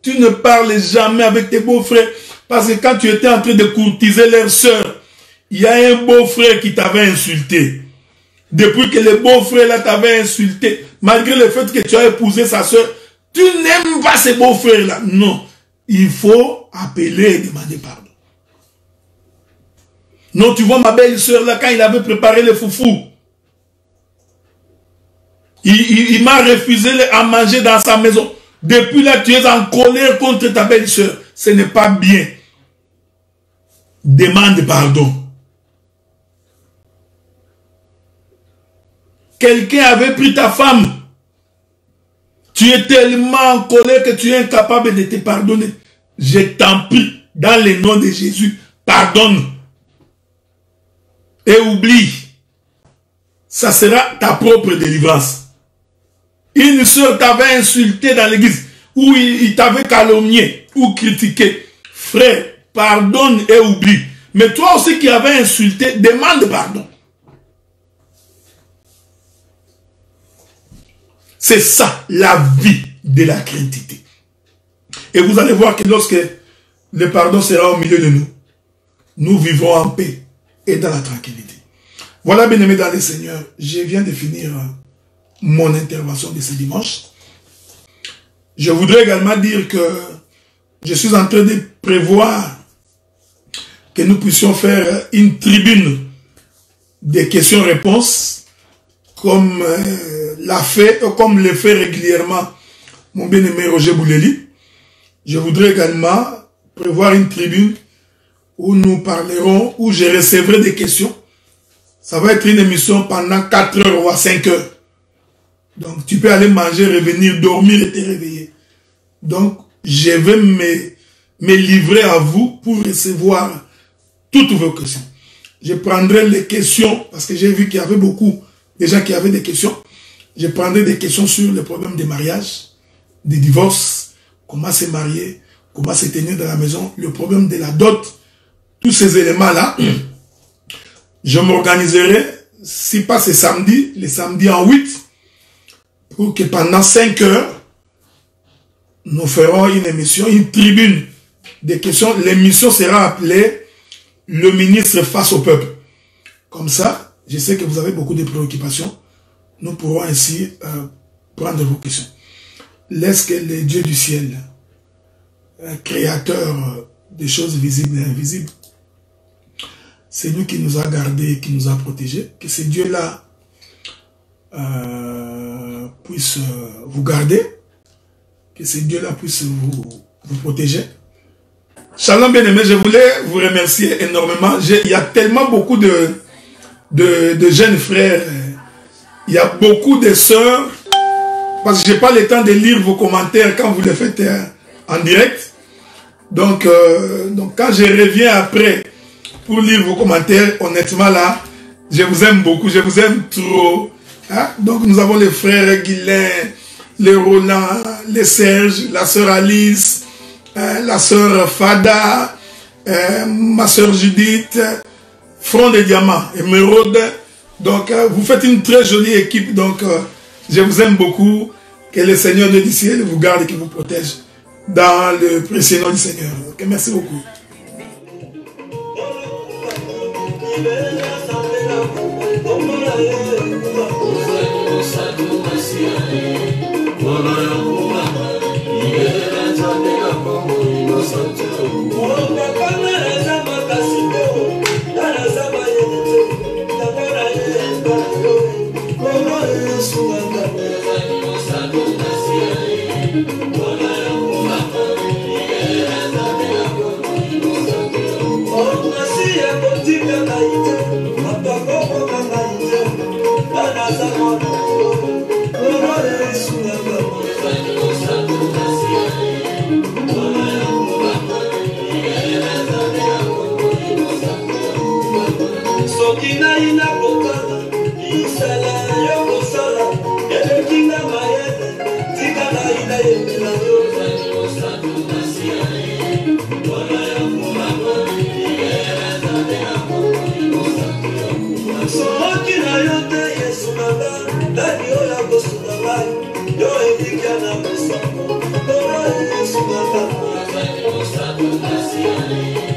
Tu ne parles jamais avec tes beaux-frères. Parce que quand tu étais en train de courtiser leur sœur, il y a un beau-frère qui t'avait insulté. Depuis que le beau-frère là t'avait insulté, malgré le fait que tu as épousé sa sœur, tu n'aimes pas ce beau-frère là. Non. Il faut appeler et demander pardon. Non, tu vois ma belle-sœur là, quand il avait préparé le foufou, il m'a refusé à manger dans sa maison. Depuis là, tu es en colère contre ta belle-sœur. Ce n'est pas bien. Demande pardon. Quelqu'un avait pris ta femme. Tu es tellement en colère que tu es incapable de te pardonner. Je t'en prie, dans le nom de Jésus, pardonne. Et oublie. Ça sera ta propre délivrance. Une soeur t'avait insulté dans l'église, ou il t'avait calomnié, ou critiqué. Frère, pardonne et oublie. Mais toi aussi qui avais insulté, demande pardon. C'est ça, la vie de la chrétienté. Et vous allez voir que lorsque le pardon sera au milieu de nous, nous vivrons en paix et dans la tranquillité. Voilà, bien-aimés dans le Seigneur, je viens de finir mon intervention de ce dimanche. Je voudrais également dire que je suis en train de prévoir que nous puissions faire une tribune des questions-réponses comme comme le fait régulièrement mon bien-aimé Roger Bouleli. Je voudrais également prévoir une tribune où nous parlerons, où je recevrai des questions. Ça va être une émission pendant 4 heures ou 5 heures. Donc, tu peux aller manger, revenir, dormir et te réveiller. Donc, je vais me livrer à vous pour recevoir toutes vos questions. Je prendrai les questions, parce que j'ai vu qu'il y avait beaucoup de gens qui avaient des questions. Je prendrai des questions sur le problème des mariages, des divorces, comment se marier, comment se tenir dans la maison, le problème de la dot, tous ces éléments-là. Je m'organiserai, si pas ce samedi, le samedi en 8, pour que pendant 5 heures, nous ferons une émission, une tribune de questions. L'émission sera appelée « Le ministre face au peuple ». Comme ça, je sais que vous avez beaucoup de préoccupations. Nous pourrons ainsi prendre vos questions. Laisse que le Dieu du ciel, créateur des choses visibles et invisibles, c'est lui qui nous a gardés, qui nous a protégés. Que ce Dieu-là puisse vous garder, que ce Dieu-là puisse vous protéger. Shalom bien-aimés, je voulais vous remercier énormément. Il y a tellement beaucoup de jeunes frères, il y a beaucoup de sœurs, parce que je n'ai pas le temps de lire vos commentaires quand vous les faites en direct. Donc quand je reviens après pour lire vos commentaires, honnêtement là, je vous aime beaucoup, je vous aime trop. Hein? Donc nous avons les frères Guilain, les Roland, les Serge, la sœur Alice, la sœur Fada, ma sœur Judith, Front des Diamants, Émeraude. Donc vous faites une très jolie équipe. Donc je vous aime beaucoup. Que le Seigneur de du ciel vous garde et qu'il vous protège dans le précieux nom du Seigneur. Okay, merci beaucoup.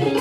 Yo